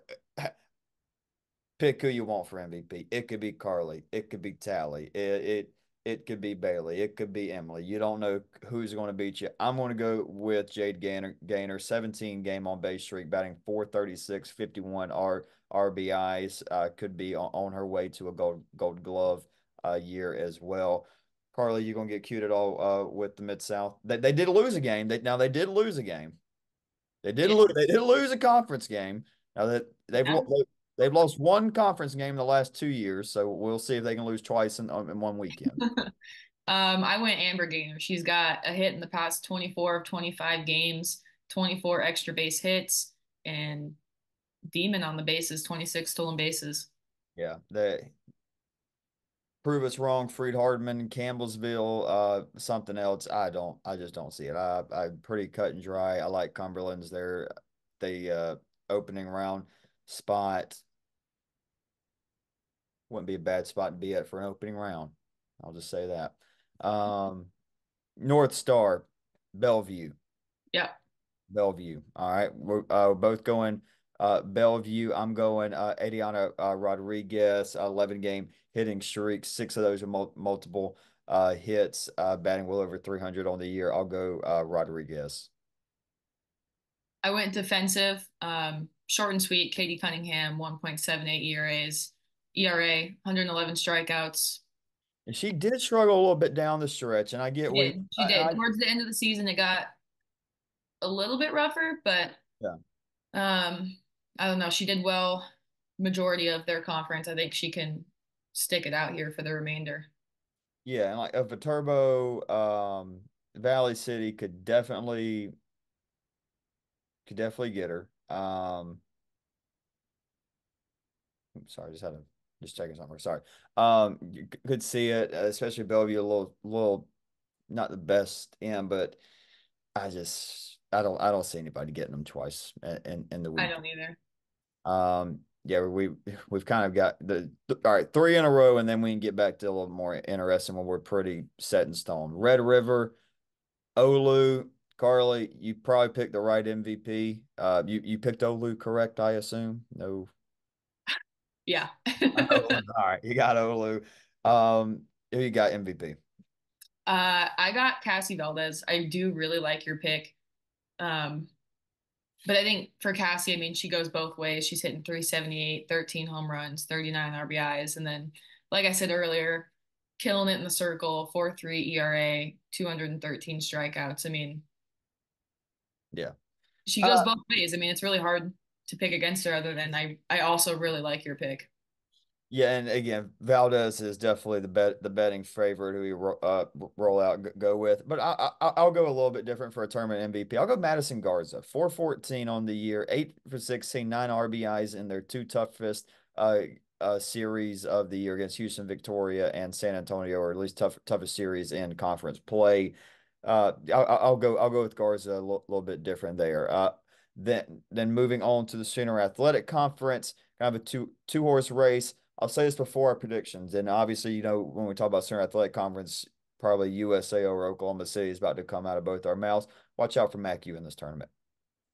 pick who you want for MVP. It could be Carly. It could be Tally. It could be Bailey. It could be Emily. You don't know who's going to beat you. I'm going to go with Jade Gaynor, 17 game on base streak, batting 436, 51 RBIs. Could be on her way to a gold glove year as well. Carly, you gonna get cute at all with the Mid South? They did lose a game. They did lose a game. Yeah. They did lose a conference game. Now that Yeah. they've lost one conference game in the last 2 years, so we'll see if they can lose twice in one weekend. I went Amber Gainer. She's got a hit in the past 24 of 25 games, 24 extra base hits, and Demon on the bases, 26 stolen bases. Yeah, they prove us wrong. Freed Hardman, Campbellsville, something else. I just don't see it. I'm pretty cut and dry. I like Cumberland's there. The opening round spot wouldn't be a bad spot to be at for an opening round. I'll just say that. North Star, Bellevue. Yep. Bellevue. All right. We're both going Bellevue. I'm going Adriana Rodriguez, 11 game hitting streak. Six of those are multiple hits, batting well over 300 on the year. I'll go Rodriguez. I went defensive, short and sweet. Katie Cunningham, 1.78 ERA, 111 strikeouts. And she did struggle a little bit down the stretch, and I She get we, did. She did. Towards the end of the season, it got a little bit rougher, but yeah, I don't know. She did well majority of their conference. I think she can stick it out here for the remainder. yeah, and like a Viterbo, Valley City could definitely get her. Sorry, just checking something. Sorry. You could see it, especially Bellevue, a little not the best in, but I don't see anybody getting them twice in the I week. don't either. Yeah, we've kind of got all right, three in a row, and then we can get back to a little more interesting when we're pretty set in stone. Red River, Olu, Carly, you probably picked the right MVP. You picked Olu, correct? I assume. No. Yeah. All right, you got Olu. Who you got MVP? I got Cassie Valdez. I do really like your pick. Um, but I think for Cassie, I mean, she goes both ways. She's hitting 378, 13 home runs, 39 RBIs. And then, like I said earlier, killing it in the circle, 4.3 ERA, 213 strikeouts. I mean, Yeah. she goes Uh, both ways. I mean, it's really hard to pick against her other than I also really like your pick. yeah, and again, Valdez is definitely the betting favorite who you roll out go with. But I'll go a little bit different for a tournament MVP. I'll go Madison Garza, 414 on the year, 8 for 16, 9 RBIs in their two toughest uh, series of the year against Houston, Victoria, and San Antonio, or at least toughest series in conference play. I'll go with Garza a little bit different there. Then moving on to the Sooner Athletic Conference, kind of a two horse race. I'll say this before our predictions, and obviously, when we talk about Center Athletic Conference, probably USA or Oklahoma City is about to come out of both our mouths. Watch out for MacU in this tournament.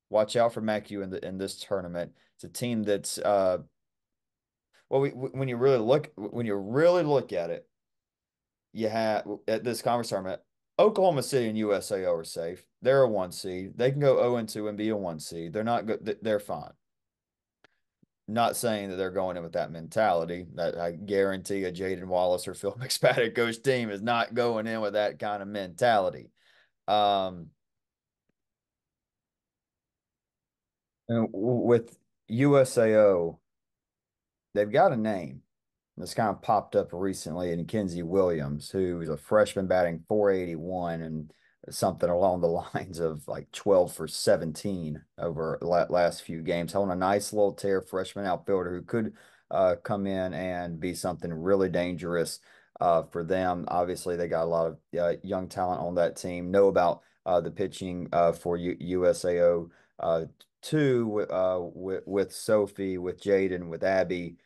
Watch out for MacU in this tournament. It's a team that's well, when you really look at it, you have at this conference tournament, Oklahoma City and USAO are safe. They're a 1 seed. They can go 0-2 and be a 1 seed. They're not good. They're fine. Not saying that they're going in with that mentality. That I guarantee a Jaden Wallace or Phil McSpadden coach team is not going in with that kind of mentality. Um, and with USAO, they've got a name that's kind of popped up recently in Kenzie Williams, who's a freshman batting 481 and something along the lines of like 12 for 17 over last few games. Holding a nice little tear freshman outfielder who could come in and be something really dangerous for them. Obviously, they got a lot of young talent on that team. Know about the pitching for USAO too, with Sophie, with Jaden, with Abby.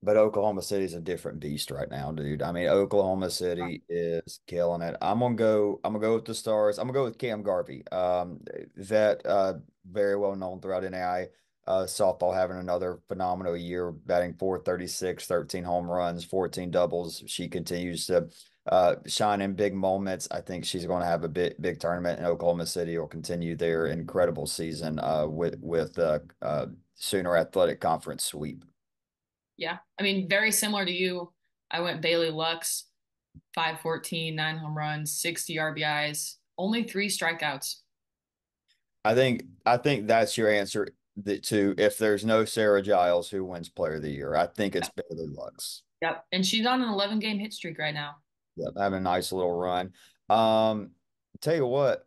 But Oklahoma City is a different beast right now, dude. I mean, Oklahoma City is killing it. I'm gonna go with the stars. I'm gonna go with Cam Garvey. That very well known throughout NAIA softball, having another phenomenal year, batting 436, 13 home runs, 14 doubles. She continues to shine in big moments. I think she's going to have a big tournament, and Oklahoma City will continue their incredible season with Sooner Athletic Conference sweep. Yeah. I mean, very similar to you. I went Bailey Lux, 514, 9 home runs, 60 RBIs, only three strikeouts. I think that's your answer to if there's no Sarah Giles who wins Player of the Year. I think it's Bailey Lux. Yep. And she's on an 11-game hit streak right now. Yep, having a nice little run. Um, tell you what,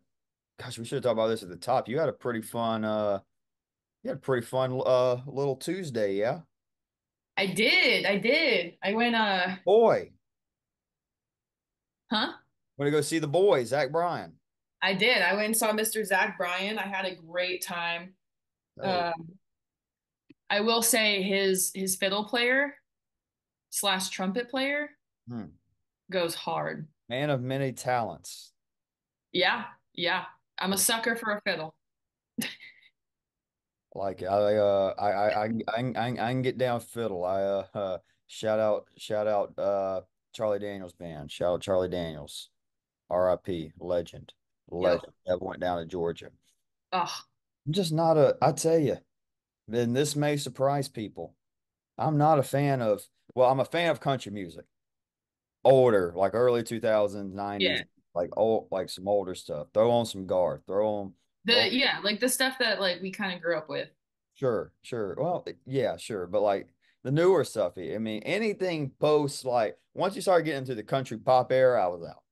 gosh, we should have talked about this at the top. You had a pretty fun little Tuesday, yeah? I did. I did. I went, Boy, huh? want to go see the boy, Zach Bryan. I did. I went and saw Mr. Zach Bryan. I had a great time. Oh, Um, I will say his fiddle player slash trumpet player hmm. goes hard. Man of many talents. Yeah, yeah. I'm a sucker for a fiddle. Like I can get down fiddle. Shout out Charlie Daniels band. Shout out Charlie Daniels. RIP, legend. Yep. Legend. That went down to Georgia. Oh, I'm just not I tell you, and this may surprise people. I'm not a fan of, well, I'm a fan of country music. Older, like early 2000s, 90s, yeah. like some older stuff. Throw on some Garth. Throw on. Like the stuff that like we kind of grew up with. Sure, sure. Well, yeah, sure. But like the newer stuff, I mean, anything post like once you start getting into the country pop era, I was out.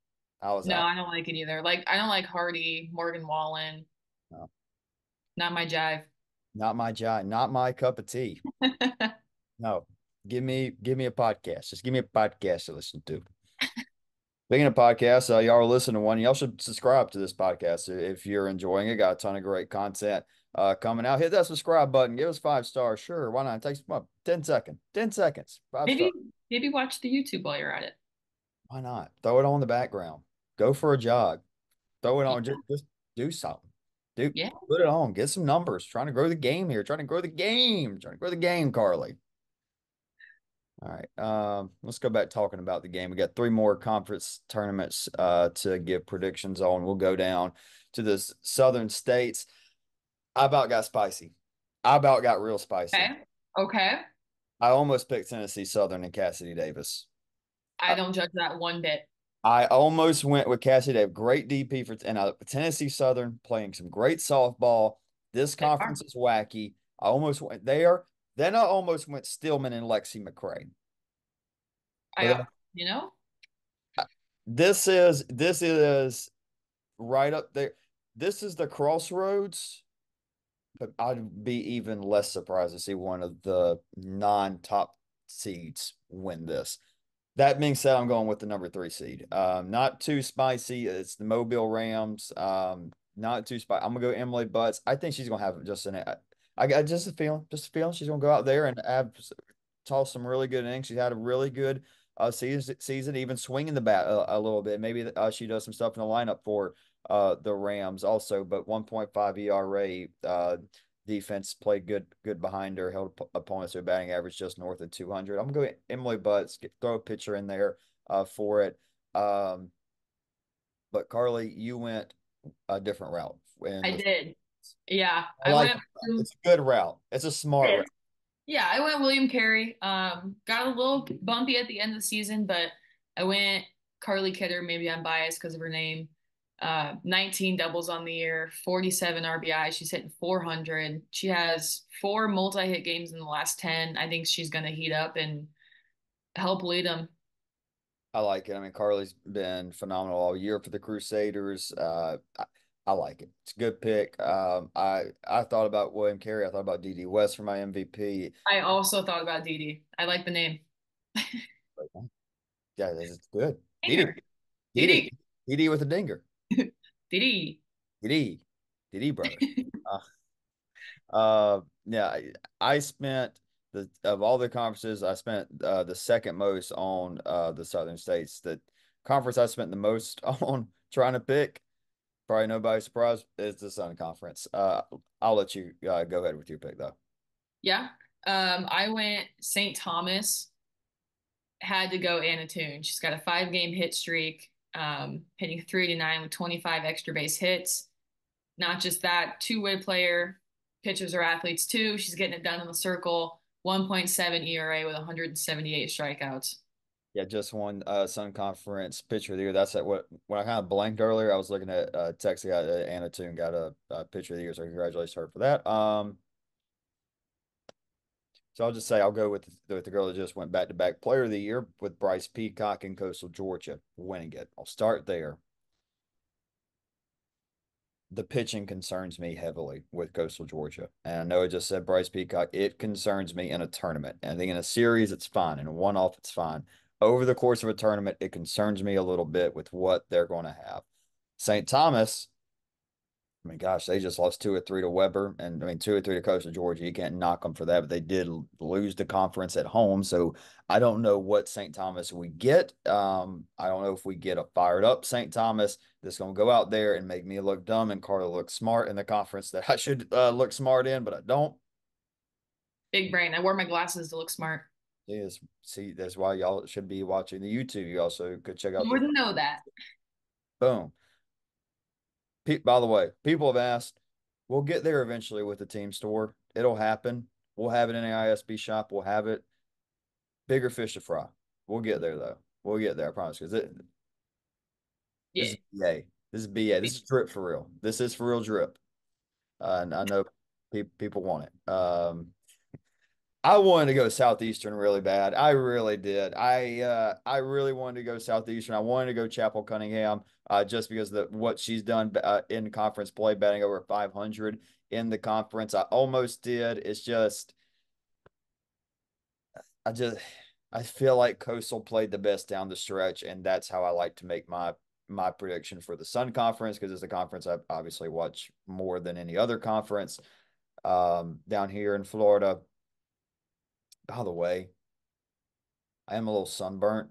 I was No, out. I don't like it either. Like I don't like Hardy, Morgan Wallen. No, Not my jive. not my jive, not my cup of tea. No. Give me a podcast. Just give me a podcast to listen to. Speaking of podcasts, y'all are listening to one. Y'all should subscribe to this podcast if you're enjoying it. Got a ton of great content coming out. Hit that subscribe button. Give us 5 stars. Sure, why not? It takes what, 10 seconds. 10 seconds. 5 stars. Maybe watch the YouTube while you're at it. Why not? Throw it on the background. Go for a jog. Throw it Yeah. on. Just do something. Do Yeah. put it on. Get some numbers. Trying to grow the game here. Trying to grow the game. Trying to grow the game, Carly. All right. Let's go back talking about the game. We got three more conference tournaments to give predictions on. We'll go down to the southern states. I about got spicy. I about got real spicy. Okay. Okay. I almost picked Tennessee Southern and Cassidy Davis. I don't judge that one bit. I almost went with Cassie. They have great DP for and Tennessee Southern playing some great softball. This They conference are. is wacky. I almost went there. Then I almost went Stillman and Lexi McRae. I But got, you know, this is right up there. This is the crossroads, but I'd be even less surprised to see one of the non-top seeds win this. That being said, I'm going with the number 3 seed. Not too spicy. It's the Mobile Rams. Not too spicy. I'm gonna go Emily Butts. I think she's gonna have just I got just a feeling she's gonna go out there and have toss some really good innings. She had a really good season, even swinging the bat a little bit. Maybe she does some stuff in the lineup for the Rams also. But 1.5 ERA. Defense played good behind her, held opponents to a batting average just north of 200. I'm going to go Emily Butts, throw a pitcher in there for it. Um, but Carly, you went a different route. I did. Yeah, I I like went. it. It's a good route. It's a smart route. Yeah, I went William Carey. Got a little bumpy at the end of the season, but I went Carly Kidder. Maybe I'm biased because of her name. 19 doubles on the year, 47 RBI. She's hitting 400. She has 4 multi-hit games in the last 10. I think she's going to heat up and help lead them. I like it. I mean, Carly's been phenomenal all year for the Crusaders. I like it. It's a good pick. I thought about William Carey. I thought about D.D. West for my MVP. I also thought about Dee Dee. I like the name. Yeah, it's good. D.D. Dinger. Dee D.D. Dee. D.D. with a dinger. Dee Dee. D.D. D.D. brother. Uh, yeah, I spent the of all the conferences, I spent the second most on the Southern States. The conference I spent the most on trying to pick, probably nobody's surprised, is the Sun Conference. I'll let you go ahead with your pick though. Yeah. I went St. Thomas. Had to go Anna Toon. She's got a 5 game hit streak, hitting 389 with 25 extra base hits. Not just that, two-way player. Pitchers are athletes too. She's getting it done in the circle. 1.7 ERA with 178 strikeouts. Yeah, just one Sun Conference pitcher of the year. That's at what when I kind of blanked earlier. I was looking at text. Got Anna Toon got a pitcher of the year, so congratulations to her for that. So I'll just say I'll go with the girl that just went back to back player of the year with Bryce Peacock in Coastal Georgia winning it. I'll start there. The pitching concerns me heavily with Coastal Georgia. And I know I just said Bryce Peacock. It concerns me in a tournament. And I think in a series, it's fine. In a one off, it's fine. Over the course of a tournament, it concerns me a little bit with what they're going to have. St. Thomas, I mean, gosh, they just lost 2 or 3 to Weber, and I mean 2 or 3 to Coastal Georgia. You can't knock them for that, but they did lose the conference at home. So I don't know what St. Thomas we get. I don't know if we get a fired up St. Thomas that's going to go out there and make me look dumb and Carla look smart in the conference that I should look smart in, but I don't. Big brain. I wore my glasses to look smart. Yes, see, that's why y'all should be watching the YouTube. You also could check out You the wouldn't know that. boom. By the way, people have asked, we'll get there eventually with the team store. It'll happen. We'll have it in an ISB shop. We'll have it. Bigger fish to fry. We'll get there though. We'll get there, I promise. Because this Yeah. is BA. This is BA. This is drip for real. This is for real drip. And I know people want it. I wanted to go Southeastern really bad. I really did. I really wanted to go Southeastern. I wanted to go Chapel Cunningham just because of what she's done in conference play, batting over 500 in the conference. I almost did. It's just I just I feel like Coastal played the best down the stretch, and that's how I like to make my prediction for the Sun Conference because it's a conference I obviously watch more than any other conference down here in Florida. By the way, I am a little sunburnt.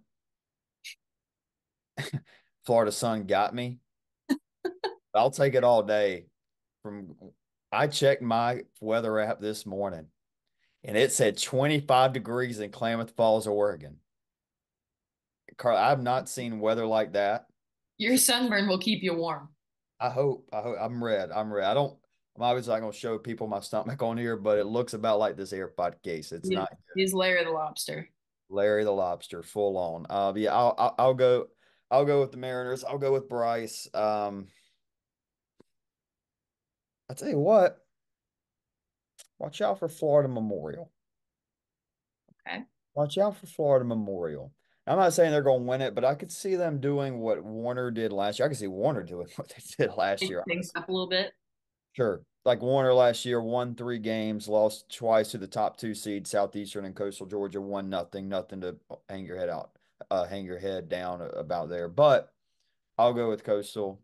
Florida sun got me. I'll take it all day. From I checked my weather app this morning and it said 25 degrees in Klamath Falls, Oregon. Carl, I've not seen weather like that. Your sunburn will keep you warm. I hope I'm red. I'm red. I'm obviously not gonna show people my stomach on here, but it looks about like this AirPod case. It's He's, not good. he's Larry the Lobster. Larry the Lobster, full on. Yeah, I'll go with the Mariners. I'll go with Bryce. I tell you what, watch out for Florida Memorial. Okay. Watch out for Florida Memorial. I'm not saying they're going to win it, but I could see them doing what Warner did last year. I could see Warner doing what they did last Take year. things up a little bit. Sure. Like Warner last year won 3 games, lost twice to the top two seeds, Southeastern and Coastal Georgia, won nothing, nothing to hang your head down about there. But I'll go with Coastal.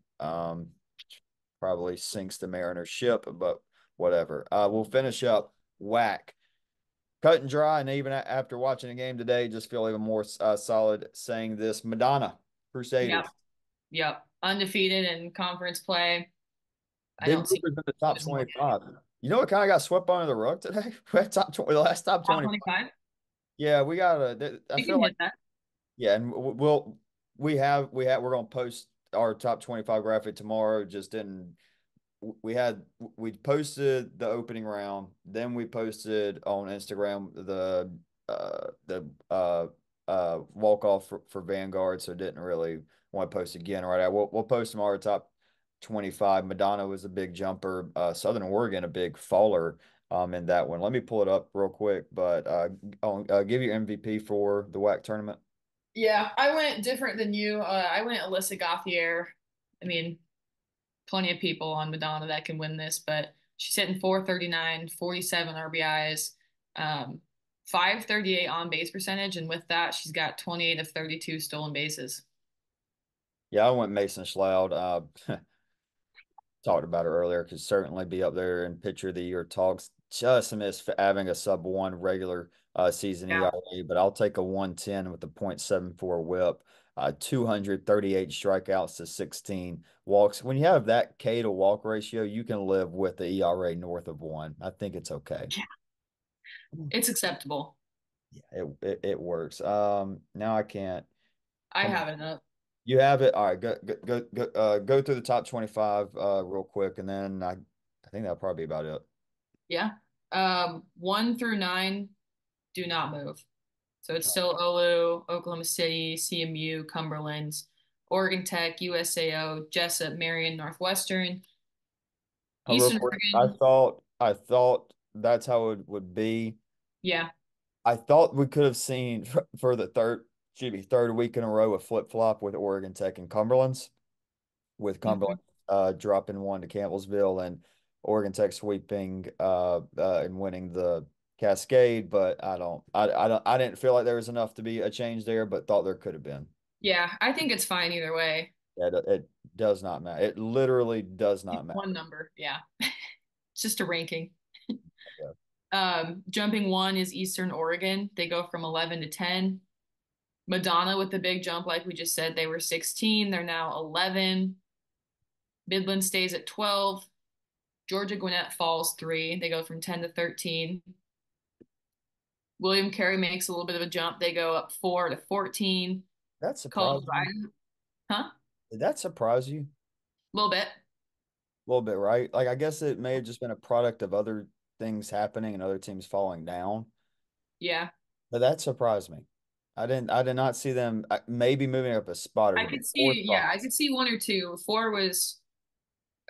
Probably sinks the Mariners ship, but whatever. We'll finish up whack. Cut and dry, and even after watching the game today, just feel even more solid saying this. Madonna, Yep. Crusaders. Yep. Undefeated in conference play. I Big don't see movers in the top losing again. 25. You know what kind of got swept under the rug today? We had top 20, the last top Top 20. 25? Yeah, we got a. I You feel can like hit that. yeah, and we're gonna post our top 25 graphic tomorrow. Just didn't we posted the opening round, then we posted on Instagram the walk off for Vanguard, so didn't really want to post again. Right, we'll post tomorrow top 25. Madonna was a big jumper. Southern Oregon a big faller in that one. Let me pull it up real quick, but I'll give you MVP for the WAC tournament. Yeah, I went different than you. I went Alyssa Gauthier. I mean, plenty of people on Madonna that can win this, but she's hitting 439, 47 RBIs, 538 on base percentage, and with that, she's got 28 of 32 stolen bases. Yeah, I went Mason Schloud. Talked about it earlier, could certainly be up there in pitcher of the year talks. Just miss for having a sub one regular season Yeah. ERA, but I'll take a 110 with a .74 whip, 238 strikeouts to 16 walks. When you have that K to walk ratio, you can live with the ERA north of one. I think it's okay. Yeah. It's acceptable. Yeah, it works. Now I can't. I Come on. have it up. You have it. All right, go through the top 25 real quick, and then I think that'll probably be about it. Yeah. 1 through 9 do not move. So it's still OU, Oklahoma City, CMU, Cumberland, Oregon Tech, USAO, Jessup, Marion, Northwestern, Real Eastern quick, I Oregon. thought I thought that's how it would be. Yeah. I thought we could have seen for the third week in a row a flip flop with Oregon Tech and Cumberland's, with Cumberland Mhm. dropping one to Campbellsville and Oregon Tech sweeping and winning the Cascade. But I didn't feel like there was enough to be a change there, but thought there could have been. Yeah, I think it's fine either way. Yeah, it does not matter. It literally does It's not matter. one number. Yeah. It's just a ranking. Yeah. Jumping one is Eastern Oregon. They go from 11 to 10. Madonna with the big jump, like we just said, they were 16. They're now 11. Midland stays at 12. Georgia Gwinnett falls 3. They go from 10 to 13. William Carey makes a little bit of a jump. They go up 4 to 14. That College surprised of you? Idaho, huh? Did that surprise you? A little bit. A little bit, right? Like I guess it may have just been a product of other things happening and other teams falling down, Yeah. but that surprised me. I did not see them maybe moving up a spot or I two, but could four see, yeah, I spots. could see 1 or 2. 4 was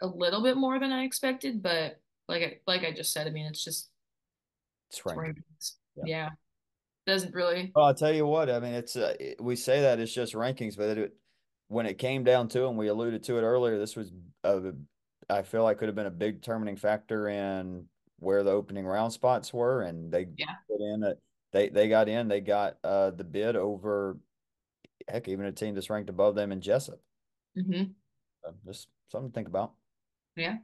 a little bit more than I expected, but like I just said, I mean, It's it's ranking. rankings. Yeah. Yeah. Doesn't really. Well, I'll tell you what, I mean, we say that it's just rankings, but when it came down to it, and we alluded to it earlier, this was a, I feel like could have been a big determining factor in where the opening round spots were, and they Yeah. put in they got in, they got the bid over heck, even a team that's ranked above them in Jessup. Hmm. Just something to think about. Yeah.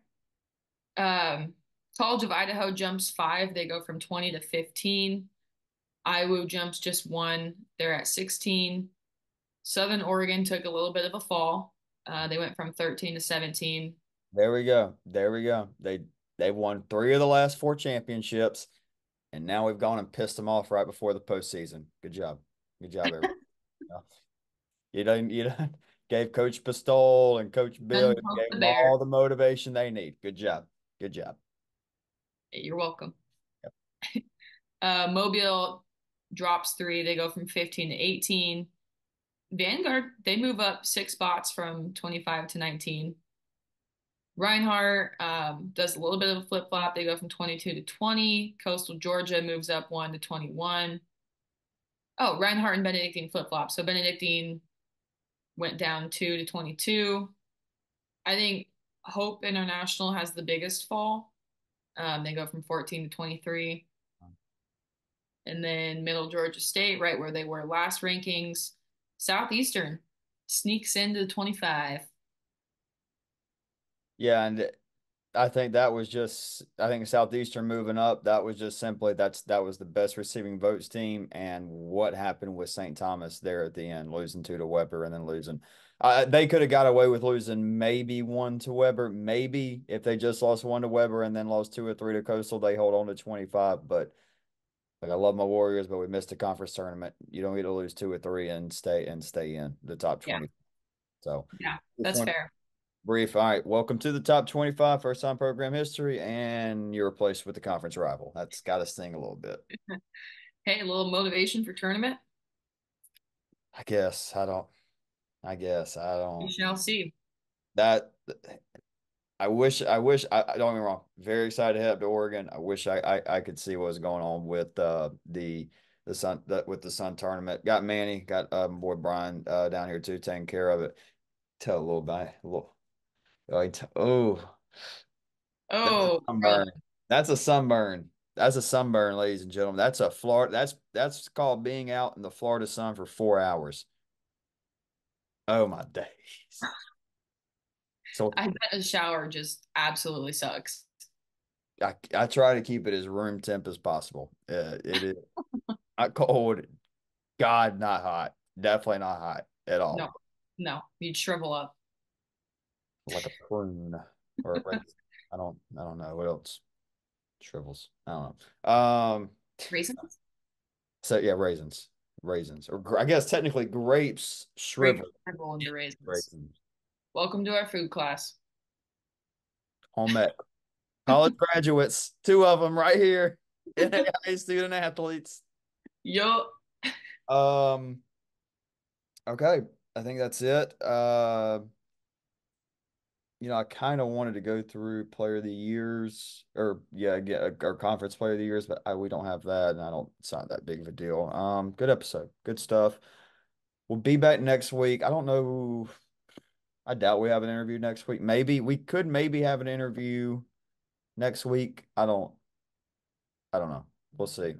Um, College of Idaho jumps 5. They go from 20 to 15. Iowa jumps just 1. They're at 16. Southern Oregon took a little bit of a fall. They went from 13 to 17. There we go. There we go. They won 3 of the last 4 championships, and now we've gone and pissed them off right before the postseason. Good job. Good job, everybody. You done gave Coach Pistol and Coach Bill, Then you poke gave the them all bear. the motivation they need. Good job. Good job. You're welcome. Yep. Mobile. drops 3. They go from 15 to 18. Vanguard, they move up 6 spots from 25 to 19. Reinhardt does a little bit of a flip flop. They go from 22 to 20. Coastal Georgia moves up 1 to 21. Oh, Reinhardt and Benedictine flip flop. So Benedictine went down 2 to 22. I think Hope International has the biggest fall. They go from 14 to 23. And then Middle Georgia State, right where they were last rankings. Southeastern sneaks into 25. Yeah, and I think that was just I think Southeastern moving up, that was just simply that was the best receiving votes team. And what happened with St. Thomas there at the end, losing two to Weber and then losing. They could have got away with losing maybe one to Weber, maybe if they just lost one to Weber and then lost two or three to Coastal, they hold on to 25. But like I love my Warriors, but we missed a conference tournament. You don't get to lose two or three and stay in the top Yeah, 20. So yeah, just that's one fair. brief. All right, welcome to the top 25, first time program history, and you're replaced with the conference rival. That's got to sting a little bit. Hey, a little motivation for tournament. I guess I don't. I guess I We don't. shall see. That I don't get me wrong. Very excited to head up to Oregon. I wish I could see what was going on with with the Sun tournament. Got Manny, got boy Brian down here too, taking care of it. Tell a little bit, a little. Oh, that's a Oh, brother. sunburn. That's a sunburn. That's a sunburn, ladies and gentlemen. That's a Florida. That's called being out in the Florida sun for 4 hours. Oh my days. So I bet a shower just absolutely sucks. I try to keep it as room temp as possible. It is not cold. God, not hot. Definitely not hot at No, all. no, you'd shrivel up. Like a prune or a raisin. I don't know what else shrivels. I don't know. Raisins? So yeah, raisins, or I guess technically grapes Grape shrivel. shrivel into raisins. Raisins. Welcome to our food class. Home ec. College graduates, two of them right here. NAIA student athletes. Yo, Um, okay. I think that's it. I kind of wanted to go through player of the years or yeah, get our conference player of the years, but we don't have that, and I don't. It's not that big of a deal. Good episode, good stuff. We'll be back next week. I don't know. I doubt we have an interview next week. Maybe we could maybe have an interview next week. I don't know. We'll see.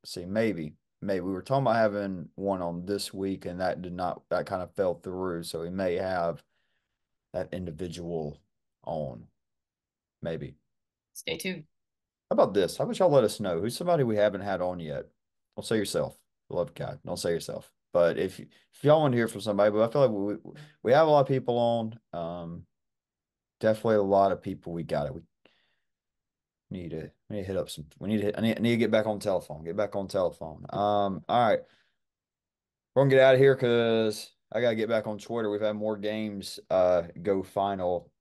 See. Maybe we were talking about having one on this week, and that did not. That kind of fell through. So we may have that individual on. Maybe. stay tuned. How about this? How about y'all let us know who's somebody we haven't had on yet? Don't say yourself. Love God. Don't say yourself. But if y'all want to hear from somebody, but I feel like we have a lot of people on. Definitely a lot of people we got it. We need to hit up some. I need to get back on telephone. Get back on telephone. All right. We're gonna get out of here because I gotta get back on Twitter. We've had more games go final.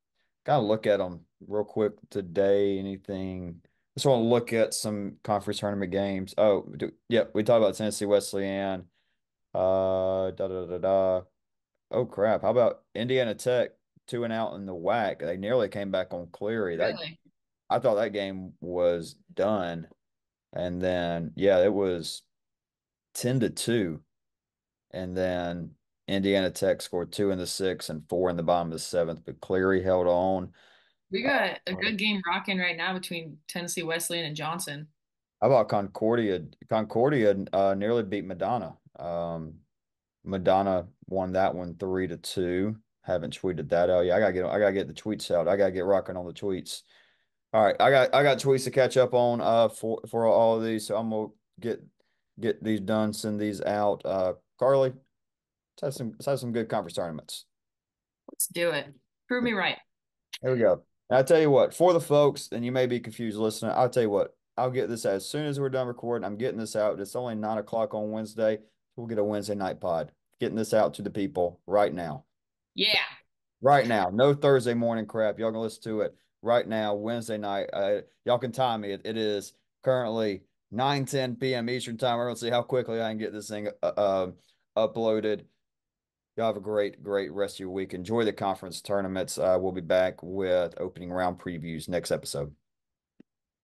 Gotta look at them real quick today. Anything? Just want to look at some conference tournament games. Yeah, we talked about Tennessee Wesleyan. Da da da da. Oh crap! How about Indiana Tech 2-0 in the WAC? They nearly came back on Cleary. That Really? I thought that game was done, and then yeah, it was 10-2. And then Indiana Tech scored two in the sixth and four in the bottom of the seventh, but Cleary held on. We Uh, got a good game rocking right now between Tennessee Wesleyan and Johnson. how about Concordia? Concordia nearly beat Madonna. Madonna won that one 3-2. Haven't tweeted that out. Yeah, I gotta get the tweets out. I gotta get rocking on the tweets. All right, I got tweets to catch up on for all of these, so I'm gonna get these done, send these out. Carly, let's have some good conference tournaments. Let's do it. Prove me right. Here we go. And I tell you what, for the folks, and you may be confused listening, I'll tell you what, I'll get this out as soon as we're done recording. I'm getting this out. It's only 9 o'clock on Wednesday. We'll get a Wednesday night pod. Getting this out to the people right now. Yeah. Right now. No Thursday morning crap. Y'all can listen to it right now, Wednesday night. Y'all can time me. It is currently 9:10 p.m. Eastern time. We're going to see how quickly I can get this thing uploaded. Y'all have a great rest of your week. Enjoy the conference tournaments. We'll be back with opening round previews next episode.